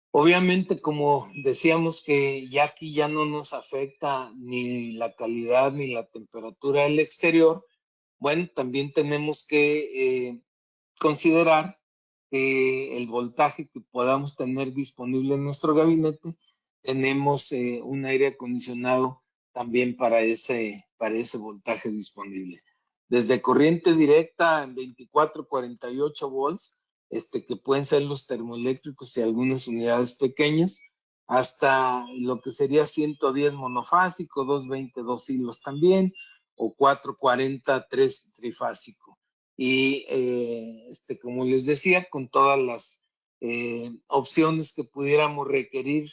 Obviamente, como decíamos que ya aquí ya no nos afecta ni la calidad ni la temperatura del exterior, bueno, también tenemos que considerar el voltaje que podamos tener disponible en nuestro gabinete. Tenemos un aire acondicionado también para ese voltaje disponible. Desde corriente directa en 24-48 volts, que pueden ser los termoeléctricos y algunas unidades pequeñas, hasta lo que sería 110 monofásico, 220 dos hilos también, o 440 3 trifásico. Y como les decía, con todas las opciones que pudiéramos requerir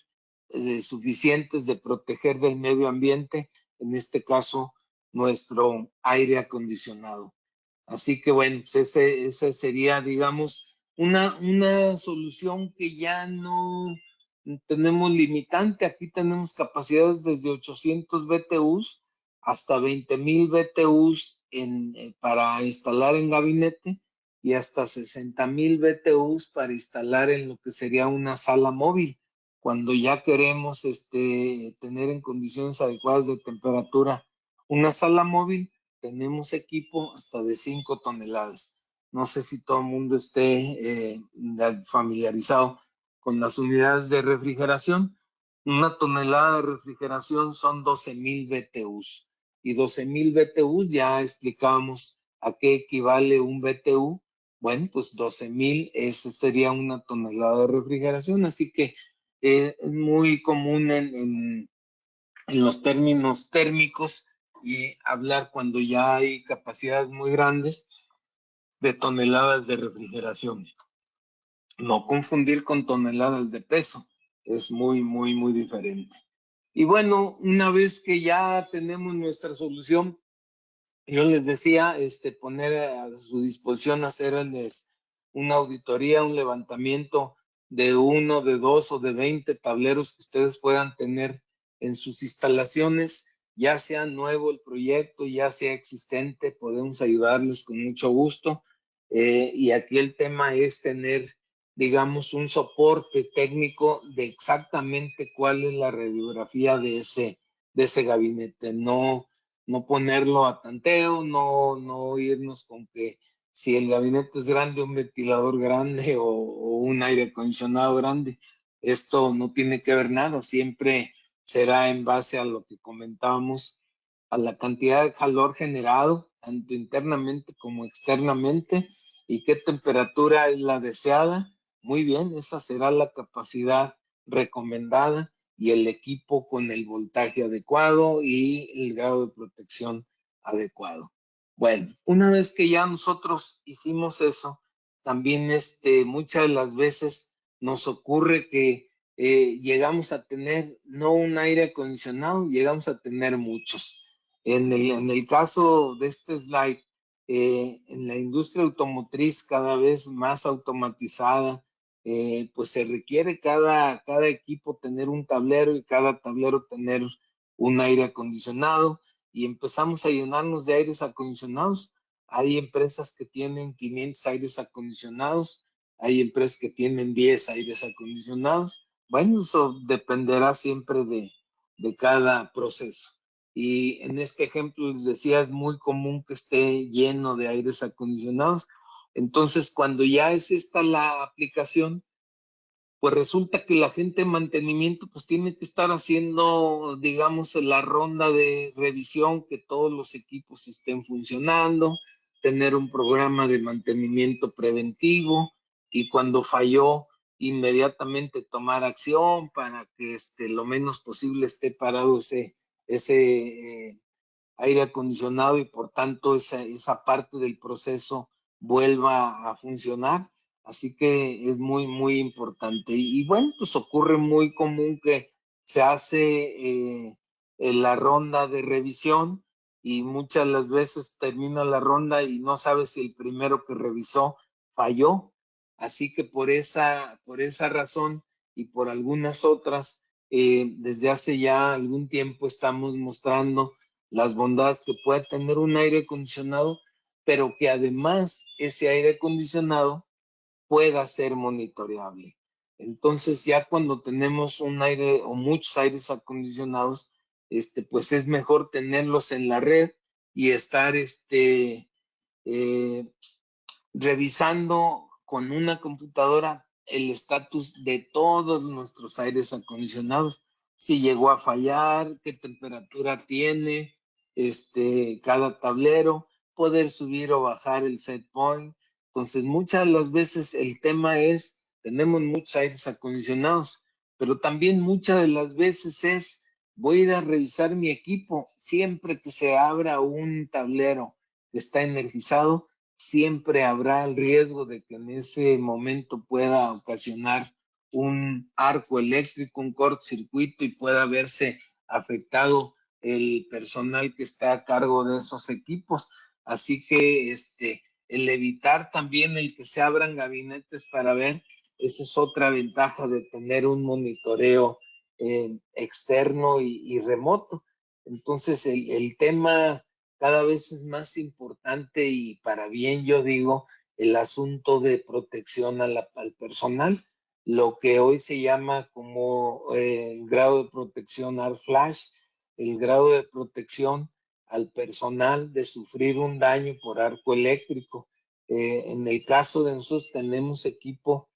suficientes de proteger del medio ambiente, en este caso nuestro aire acondicionado. Así que bueno, pues ese sería, digamos, una solución que ya no tenemos limitante. Aquí tenemos capacidades desde 800 BTUs hasta 20,000 BTUs para instalar en gabinete y hasta 60,000 BTUs para instalar en lo que sería una sala móvil. Cuando ya queremos tener en condiciones adecuadas de temperatura una sala móvil, tenemos equipo hasta de 5 toneladas. No sé si todo el mundo esté familiarizado con las unidades de refrigeración. Una tonelada de refrigeración son 12,000 BTUs. Y 12,000 BTUs, ya explicábamos a qué equivale un BTU. Bueno, pues 12,000, esa sería una tonelada de refrigeración. Así que es muy común en los términos térmicos y hablar cuando ya hay capacidades muy grandes de toneladas de refrigeración. No confundir con toneladas de peso, es muy, muy, muy diferente. Y bueno, una vez que ya tenemos nuestra solución, yo les decía, poner a su disposición hacerles una auditoría, un levantamiento de 1, de 2 o de 20 tableros que ustedes puedan tener en sus instalaciones, ya sea nuevo el proyecto, ya sea existente, podemos ayudarles con mucho gusto. Y aquí el tema es tener digamos, un soporte técnico de exactamente cuál es la radiografía de ese gabinete. No ponerlo a tanteo, no irnos con que si el gabinete es grande, un ventilador grande o un aire acondicionado grande. Esto no tiene que ver nada, siempre será en base a lo que comentábamos, a la cantidad de calor generado, tanto internamente como externamente, y qué temperatura es la deseada. Muy bien, esa será la capacidad recomendada y el equipo con el voltaje adecuado y el grado de protección adecuado. Bueno, una vez que ya nosotros hicimos eso, también muchas de las veces nos ocurre que llegamos a tener no un aire acondicionado, llegamos a tener muchos. En el caso de este slide, en la industria automotriz cada vez más automatizada, pues se requiere cada equipo tener un tablero y cada tablero tener un aire acondicionado y empezamos a llenarnos de aires acondicionados. Hay empresas que tienen 500 aires acondicionados, hay empresas que tienen 10 aires acondicionados. Bueno, eso dependerá siempre de cada proceso. Y en este ejemplo les decía, es muy común que esté lleno de aires acondicionados. Entonces, cuando ya es esta la aplicación, pues resulta que la gente de mantenimiento pues tiene que estar haciendo, digamos, la ronda de revisión, que todos los equipos estén funcionando, tener un programa de mantenimiento preventivo y cuando falló, inmediatamente tomar acción para que lo menos posible esté parado ese aire acondicionado y por tanto esa parte del proceso vuelva a funcionar. Así que es muy, muy importante. Y bueno, pues ocurre muy común que se hace la ronda de revisión y muchas de las veces termina la ronda y no sabes si el primero que revisó falló. Así que por esa razón y por algunas otras, desde hace ya algún tiempo estamos mostrando las bondades que puede tener un aire acondicionado, pero que además ese aire acondicionado pueda ser monitoreable. Entonces ya cuando tenemos un aire o muchos aires acondicionados, pues es mejor tenerlos en la red y estar revisando con una computadora el estatus de todos nuestros aires acondicionados, si llegó a fallar, qué temperatura tiene, cada tablero, poder subir o bajar el set point. Entonces, muchas de las veces el tema es, tenemos muchos aires acondicionados, pero también muchas de las veces es, voy a ir a revisar mi equipo, siempre que se abra un tablero que está energizado, siempre habrá el riesgo de que en ese momento pueda ocasionar un arco eléctrico, un cortocircuito y pueda verse afectado el personal que está a cargo de esos equipos. Así que el evitar también el que se abran gabinetes para ver, esa es otra ventaja de tener un monitoreo externo y remoto. Entonces el tema cada vez es más importante y para bien yo digo el asunto de protección al personal, lo que hoy se llama como el grado de protección al flash, el grado de protección al personal de sufrir un daño por arco eléctrico. En el caso de nosotros tenemos equipo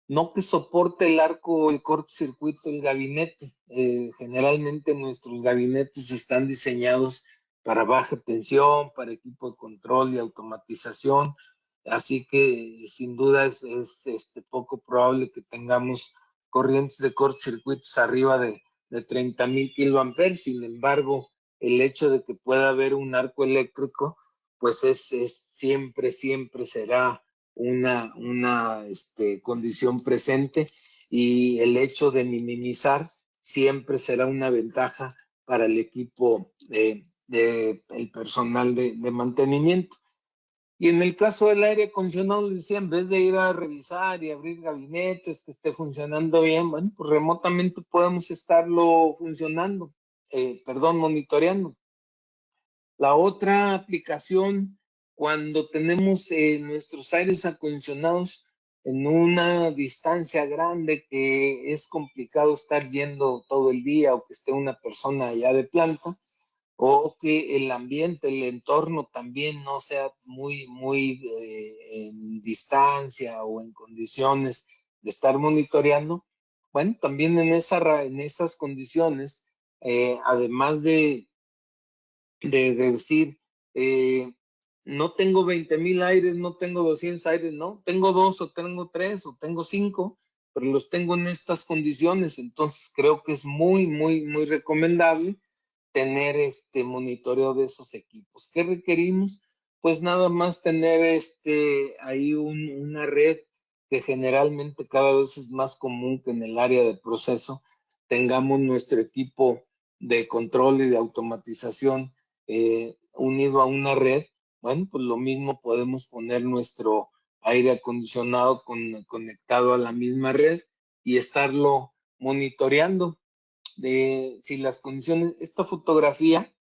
no que soporte el arco o el cortocircuito del gabinete. Generalmente nuestros gabinetes están diseñados para baja tensión, para equipo de control y automatización, así que sin duda es poco probable que tengamos corrientes de cortocircuitos arriba de 30,000 kiloamperes. Sin embargo, el hecho de que pueda haber un arco eléctrico, pues siempre será una condición presente y el hecho de minimizar siempre será una ventaja para el equipo el personal de mantenimiento. Y en el caso del aire acondicionado, les decía, en vez de ir a revisar y abrir gabinetes que esté funcionando bien, bueno, pues remotamente podemos estarlo monitoreando. La otra aplicación, cuando tenemos nuestros aires acondicionados, en una distancia grande que es complicado estar yendo todo el día o que esté una persona allá de planta, o que el ambiente, el entorno también no sea muy en distancia o en condiciones de estar monitoreando. Bueno, también en esas condiciones, además de decir, no tengo 20,000 aires, no tengo 200 aires, no, tengo 2 o tengo 3 o tengo 5, pero los tengo en estas condiciones, entonces creo que es muy recomendable tener este monitoreo de esos equipos. ¿Qué requerimos? Pues nada más tener ahí una red que generalmente cada vez es más común que en el área de proceso tengamos nuestro equipo de control y de automatización unido a una red. Bueno, pues lo mismo podemos poner nuestro aire acondicionado conectado a la misma red y estarlo monitoreando de si las condiciones, esta fotografía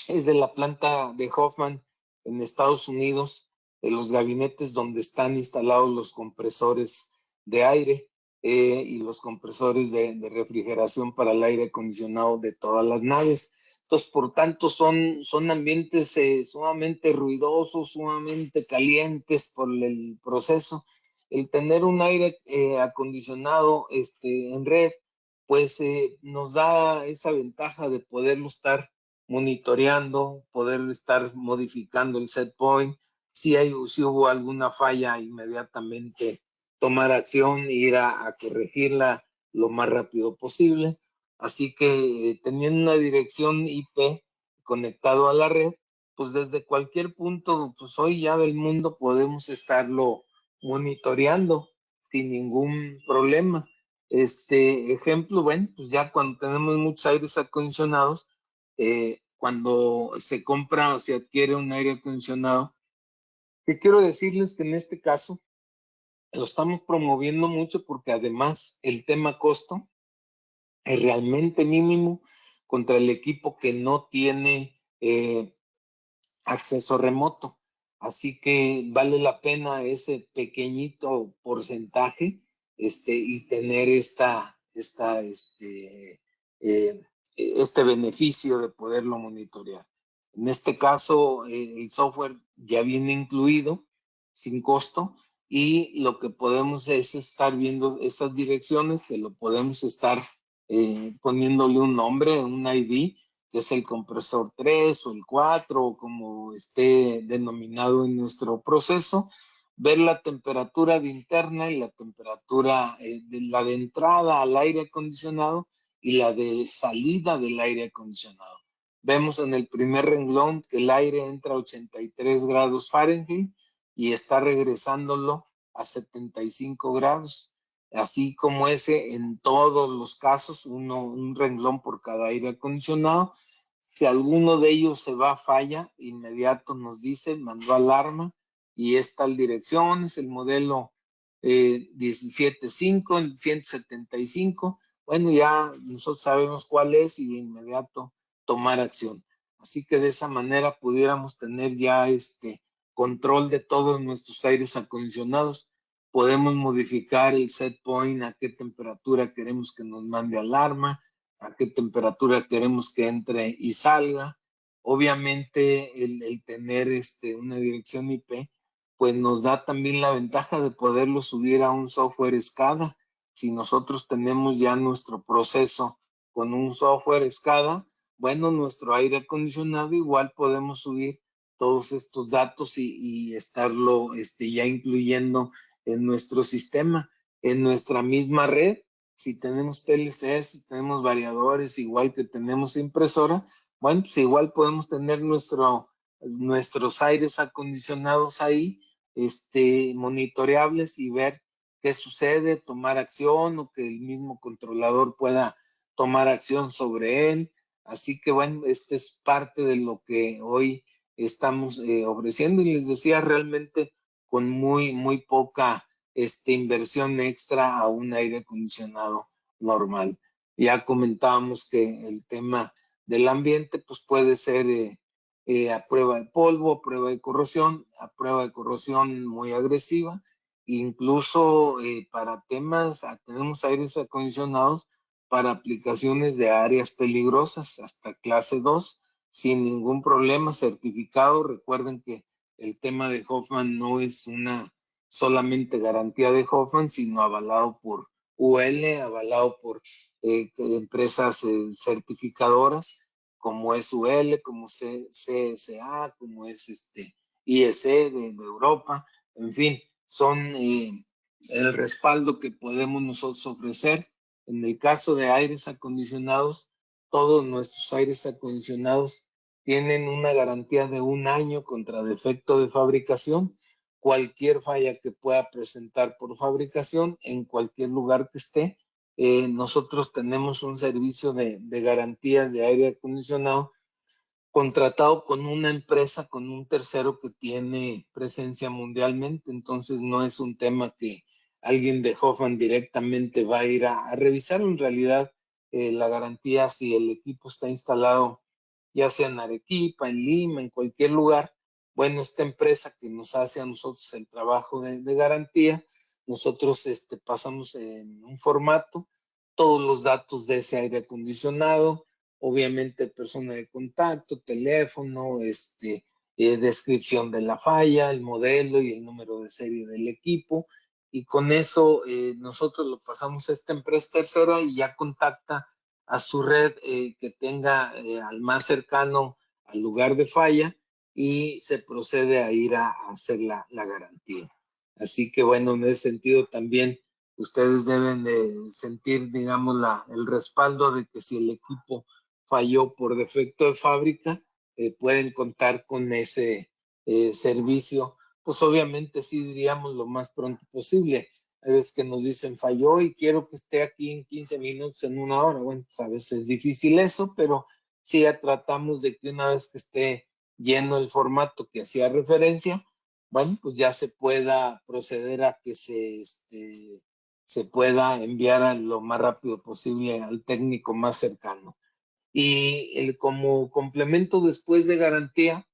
es de la planta de Hoffman en Estados Unidos, de los gabinetes donde están instalados los compresores de aire y los compresores de refrigeración para el aire acondicionado de todas las naves. Entonces, por tanto, son ambientes sumamente ruidosos, sumamente calientes por el proceso. El tener un aire acondicionado en red, pues nos da esa ventaja de poderlo estar monitoreando, poder estar modificando el set point. Si hubo alguna falla, inmediatamente tomar acción e ir a corregirla lo más rápido posible. Así que teniendo una dirección IP conectado a la red, pues desde cualquier punto, pues hoy ya del mundo podemos estarlo monitoreando sin ningún problema. Ejemplo, bueno, pues ya cuando tenemos muchos aires acondicionados, cuando se compra o se adquiere un aire acondicionado, que quiero decirles que en este caso lo estamos promoviendo mucho porque además el tema costo es realmente mínimo contra el equipo que no tiene acceso remoto. Así que vale la pena ese pequeñito porcentaje y tener este beneficio de poderlo monitorear. En este caso, el software ya viene incluido sin costo y lo que podemos es estar viendo esas direcciones que lo podemos estar poniéndole un nombre, un ID, que es el compresor 3 o el 4 o como esté denominado en nuestro proceso, ver la temperatura de interna y la temperatura de la de entrada al aire acondicionado y la de salida del aire acondicionado. Vemos en el primer renglón que el aire entra a 83 grados Fahrenheit y está regresándolo a 75 grados. Así como ese, en todos los casos, un renglón por cada aire acondicionado. Si alguno de ellos se va a falla, inmediato nos dice, mandó alarma y es tal dirección, es el modelo 17.5, el 175. Bueno, ya nosotros sabemos cuál es y de inmediato tomar acción. Así que de esa manera pudiéramos tener ya control de todos nuestros aires acondicionados. Podemos modificar el set point, a qué temperatura queremos que nos mande alarma, a qué temperatura queremos que entre y salga. Obviamente el tener una dirección IP, pues nos da también la ventaja de poderlo subir a un software SCADA. Si nosotros tenemos ya nuestro proceso con un software SCADA, bueno, nuestro aire acondicionado igual podemos subir todos estos datos y estarlo ya incluyendo en nuestro sistema, en nuestra misma red. Si tenemos PLCs, si tenemos variadores, igual que tenemos impresora, bueno, pues igual podemos tener nuestros aires acondicionados ahí, monitoreables y ver qué sucede, tomar acción o que el mismo controlador pueda tomar acción sobre él. Así que bueno, este es parte de lo que hoy estamos ofreciendo y les decía realmente con muy poca inversión extra a un aire acondicionado normal. Ya comentábamos que el tema del ambiente pues puede ser a prueba de polvo, a prueba de corrosión muy agresiva Incluso para temas, tenemos aires acondicionados para aplicaciones de áreas peligrosas hasta clase 2 sin ningún problema, certificado. Recuerden que el tema de Hoffman no es una solamente garantía de Hoffman, sino avalado por UL, avalado por empresas certificadoras, como es UL, como CSA, como es IEC de Europa, en fin, son el respaldo que podemos nosotros ofrecer. En el caso de aires acondicionados, todos nuestros aires acondicionados tienen una garantía de 1 año contra defecto de fabricación. Cualquier falla que pueda presentar por fabricación en cualquier lugar que esté, nosotros tenemos un servicio de garantías de aire acondicionado contratado con una empresa, con un tercero que tiene presencia mundialmente. Entonces no es un tema que alguien de Hoffman directamente va a ir a revisar. En realidad, la garantía, si el equipo está instalado ya sea en Arequipa, en Lima, en cualquier lugar, bueno, esta empresa que nos hace a nosotros el trabajo de garantía, nosotros pasamos en un formato todos los datos de ese aire acondicionado, obviamente persona de contacto, teléfono, descripción de la falla, el modelo y el número de serie del equipo, y con eso nosotros lo pasamos a esta empresa tercera y ya contacta a su red que tenga al más cercano al lugar de falla y se procede a ir a hacer la garantía. Así que bueno, en ese sentido también ustedes deben de sentir, digamos, el respaldo de que si el equipo falló por defecto de fábrica, pueden contar con ese servicio. Pues obviamente sí diríamos lo más pronto posible. Hay veces que nos dicen falló y quiero que esté aquí en 15 minutos, en 1 hora. Bueno, pues a veces es difícil eso, pero sí ya tratamos de que una vez que esté lleno el formato que hacía referencia, bueno, pues ya se pueda proceder a que se pueda enviar a lo más rápido posible al técnico más cercano. Y como complemento después de garantía,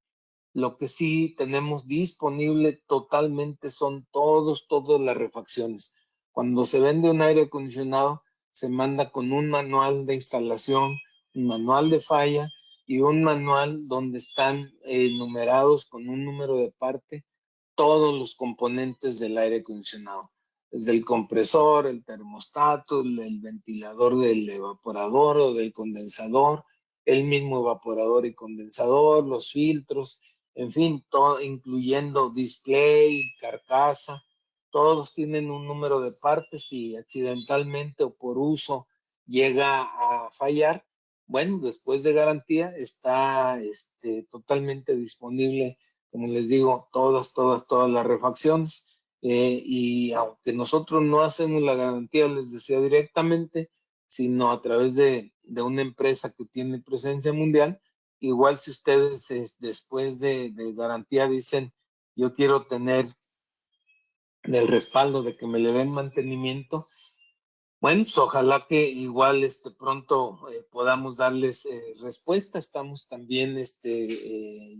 lo que sí tenemos disponible totalmente son todas las refacciones. Cuando se vende un aire acondicionado, se manda con un manual de instalación, un manual de falla y un manual donde están numerados con un número de parte todos los componentes del aire acondicionado, desde el compresor, el termostato, el ventilador del evaporador o del condensador, el mismo evaporador y condensador, los filtros, en fin, todo, incluyendo display, carcasa, todos tienen un número de partes y accidentalmente o por uso llega a fallar. Bueno, después de garantía está totalmente disponible, como les digo, todas las refacciones. Y aunque nosotros no hacemos la garantía, les decía directamente, sino a través de una empresa que tiene presencia mundial, igual si ustedes después de garantía dicen, yo quiero tener el respaldo de que me le den mantenimiento, bueno, pues ojalá que igual pronto podamos darles respuesta. Estamos también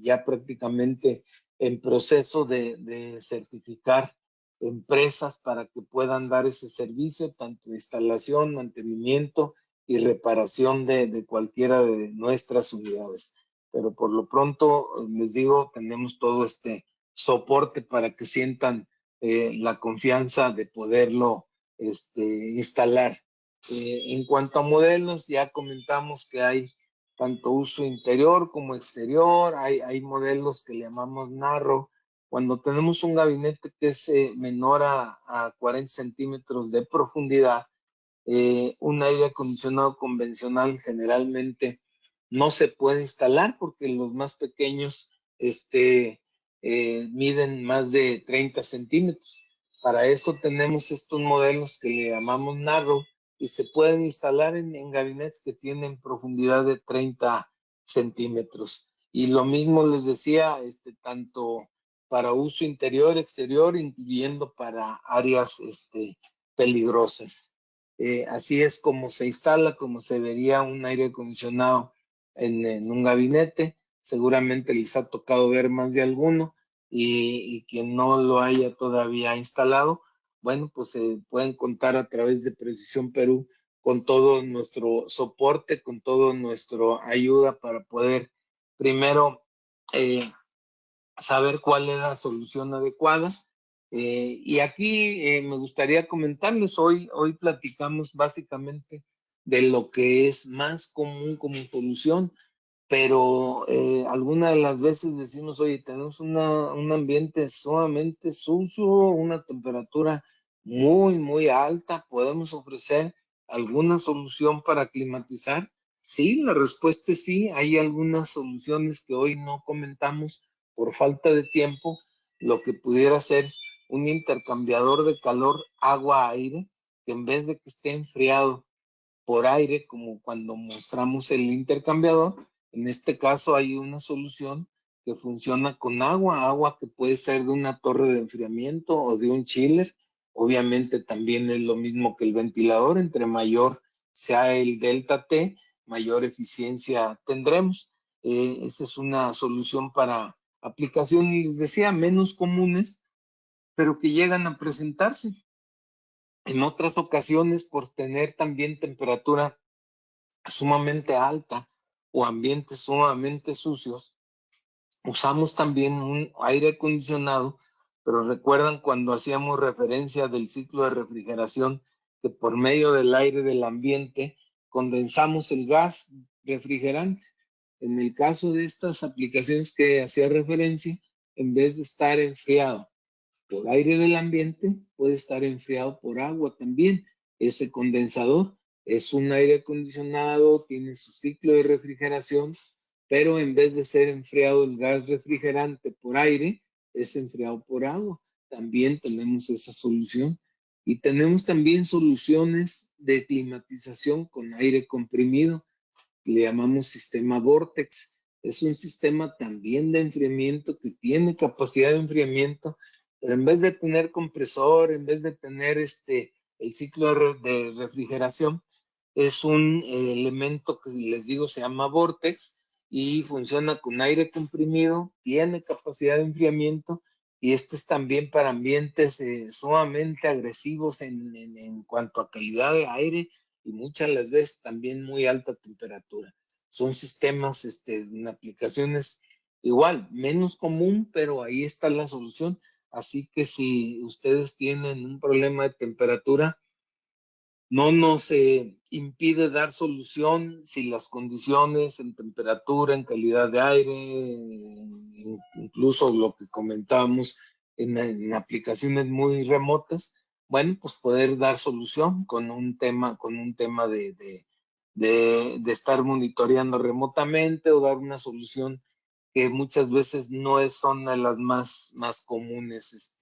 ya prácticamente en proceso de certificar empresas para que puedan dar ese servicio, tanto de instalación, mantenimiento y reparación de cualquiera de nuestras unidades. Pero por lo pronto, les digo, tenemos todo este soporte para que sientan la confianza de poderlo instalar. En cuanto a modelos, ya comentamos que hay tanto uso interior como exterior, hay modelos que le llamamos narrow. Cuando tenemos un gabinete que es menor a 40 centímetros de profundidad, un aire acondicionado convencional generalmente no se puede instalar porque los más pequeños miden más de 30 centímetros. Para eso tenemos estos modelos que le llamamos narrow y se pueden instalar en gabinetes que tienen profundidad de 30 centímetros. Y lo mismo les decía, tanto para uso interior, exterior, incluyendo para áreas peligrosas. Así es como se instala, como se vería un aire acondicionado en un gabinete. Seguramente les ha tocado ver más de alguno y quien no lo haya todavía instalado, bueno, pues pueden contar a través de Precisión Perú con todo nuestro soporte, con todo nuestra ayuda para poder primero saber cuál es la solución adecuada. Y aquí me gustaría comentarles, hoy platicamos básicamente de lo que es más común como solución, pero algunas de las veces decimos, oye, tenemos un ambiente sumamente sucio, una temperatura muy alta, ¿podemos ofrecer alguna solución para climatizar? Sí, la respuesta es sí, hay algunas soluciones que hoy no comentamos por falta de tiempo, lo que pudiera ser un intercambiador de calor agua-aire, que en vez de que esté enfriado por aire, como cuando mostramos el intercambiador, en este caso hay una solución que funciona con agua que puede ser de una torre de enfriamiento o de un chiller. Obviamente también es lo mismo que el ventilador, entre mayor sea el delta T, mayor eficiencia tendremos. Esa es una solución para aplicaciones, les decía, menos comunes, pero que llegan a presentarse. En otras ocasiones, por tener también temperatura sumamente alta o ambientes sumamente sucios, usamos también un aire acondicionado, pero recuerdan cuando hacíamos referencia del ciclo de refrigeración, que por medio del aire del ambiente condensamos el gas refrigerante. En el caso de estas aplicaciones que hacía referencia, en vez de estar enfriado por aire del ambiente, puede estar enfriado por agua también. Ese condensador es un aire acondicionado, tiene su ciclo de refrigeración, pero en vez de ser enfriado el gas refrigerante por aire, es enfriado por agua. También tenemos esa solución. Y tenemos también soluciones de climatización con aire comprimido. Le llamamos sistema Vortex. Es un sistema también de enfriamiento que tiene capacidad de enfriamiento, pero en vez de tener compresor, en vez de tener el ciclo de refrigeración, es un elemento que les digo se llama Vortex y funciona con aire comprimido, tiene capacidad de enfriamiento y este es también para ambientes sumamente agresivos en cuanto a calidad de aire y muchas las veces también muy alta temperatura. Son sistemas en aplicaciones igual, menos común, pero ahí está la solución. Así que si ustedes tienen un problema de temperatura, no nos impide dar solución si las condiciones en temperatura, en calidad de aire, incluso lo que comentábamos en aplicaciones muy remotas, bueno, pues poder dar solución con un tema de estar monitoreando remotamente o dar una solución que muchas veces no son de las más comunes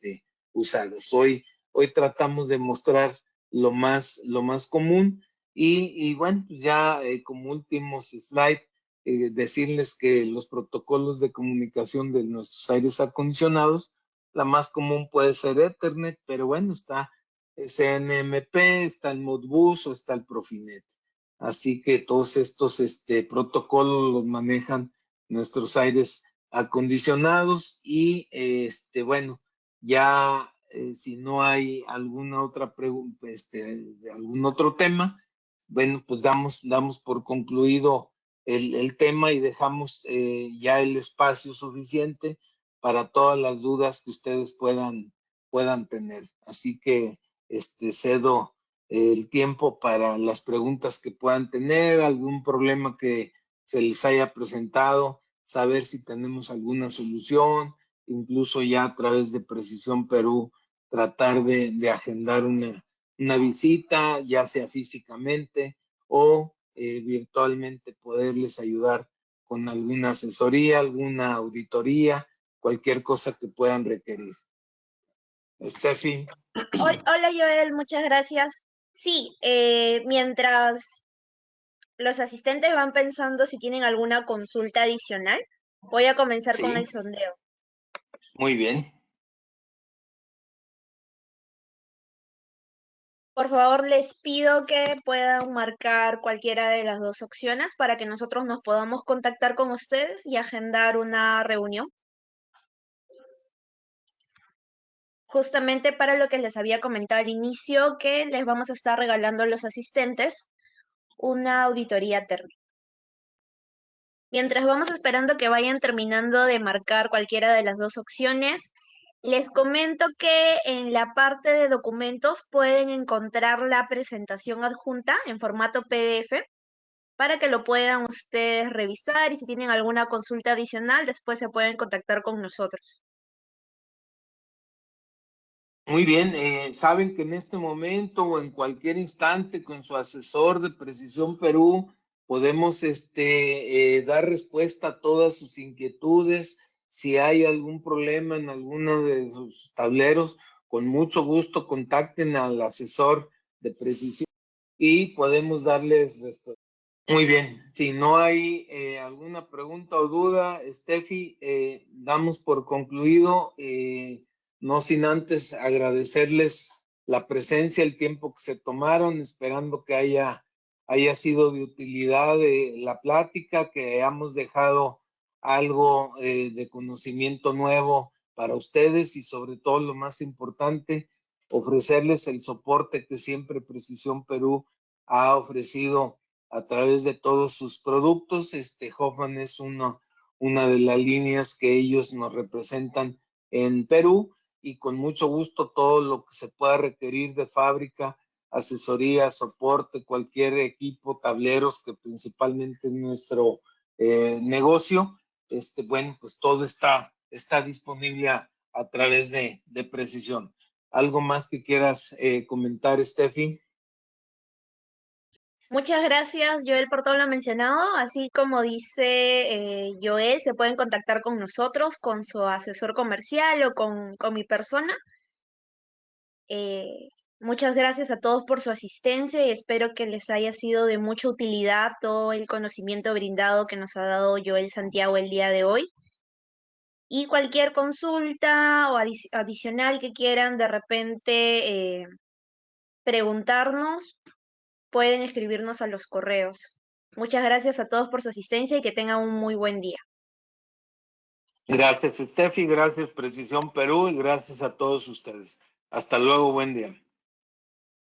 usadas. Hoy tratamos de mostrar lo más común y bueno, pues ya como últimos slide, decirles que los protocolos de comunicación de nuestros aires acondicionados, la más común puede ser Ethernet, pero bueno, está CNMP, está el Modbus o está el Profinet. Así que todos estos protocolos los manejan nuestros aires acondicionados y bueno, ya si no hay alguna otra pregunta, algún otro tema, bueno, pues damos por concluido el tema y dejamos ya el espacio suficiente para todas las dudas que ustedes puedan tener. Así que cedo el tiempo para las preguntas que puedan tener, algún problema que se les haya presentado, saber si tenemos alguna solución, incluso ya a través de Precisión Perú, tratar de agendar una visita, ya sea físicamente o virtualmente, poderles ayudar con alguna asesoría, alguna auditoría, cualquier cosa que puedan requerir. Steffi. Hola Joel, muchas gracias. Sí, mientras los asistentes van pensando si tienen alguna consulta adicional, voy a comenzar con Sí, el sondeo. muy bien. Por favor, les pido que puedan marcar cualquiera de las dos opciones para que nosotros nos podamos contactar con ustedes y agendar una reunión. justamente para lo que les había comentado al inicio, que les vamos a estar regalando a los asistentes una auditoría térmica. Mientras vamos esperando que vayan terminando de marcar cualquiera de las dos opciones, les comento que en la parte de documentos pueden encontrar la presentación adjunta en formato PDF para que lo puedan ustedes revisar y si tienen alguna consulta adicional, después se pueden contactar con nosotros. Muy bien, saben que en este momento o en cualquier instante con su asesor de Precisión Perú podemos dar respuesta a todas sus inquietudes. Si hay algún problema en alguno de sus tableros, con mucho gusto contacten al asesor de Precisión y podemos darles respuesta. Muy bien, si no hay alguna pregunta o duda, Steffi, damos por concluido, no sin antes agradecerles la presencia, el tiempo que se tomaron, esperando que haya sido de utilidad la plática, que hayamos dejado algo de conocimiento nuevo para ustedes y sobre todo lo más importante, ofrecerles el soporte que siempre Precisión Perú ha ofrecido a través de todos sus productos. Hoffman es una de las líneas que ellos nos representan en Perú y con mucho gusto todo lo que se pueda requerir de fábrica, asesoría, soporte, cualquier equipo, tableros, que principalmente es nuestro negocio, bueno, pues todo está disponible a través de Precisión. ¿Algo más que quieras comentar, Steffi? Muchas gracias, Joel, por todo lo mencionado. Así como dice Joel, se pueden contactar con nosotros, con su asesor comercial o con mi persona. Muchas gracias a todos por su asistencia y espero que les haya sido de mucha utilidad todo el conocimiento brindado que nos ha dado Joel Santiago el día de hoy. Y cualquier consulta o adicional que quieran de repente preguntarnos, pueden escribirnos a los correos. Muchas gracias a todos por su asistencia y que tengan un muy buen día. Gracias, Steffi, gracias Precisión Perú y gracias a todos ustedes. Hasta luego, buen día.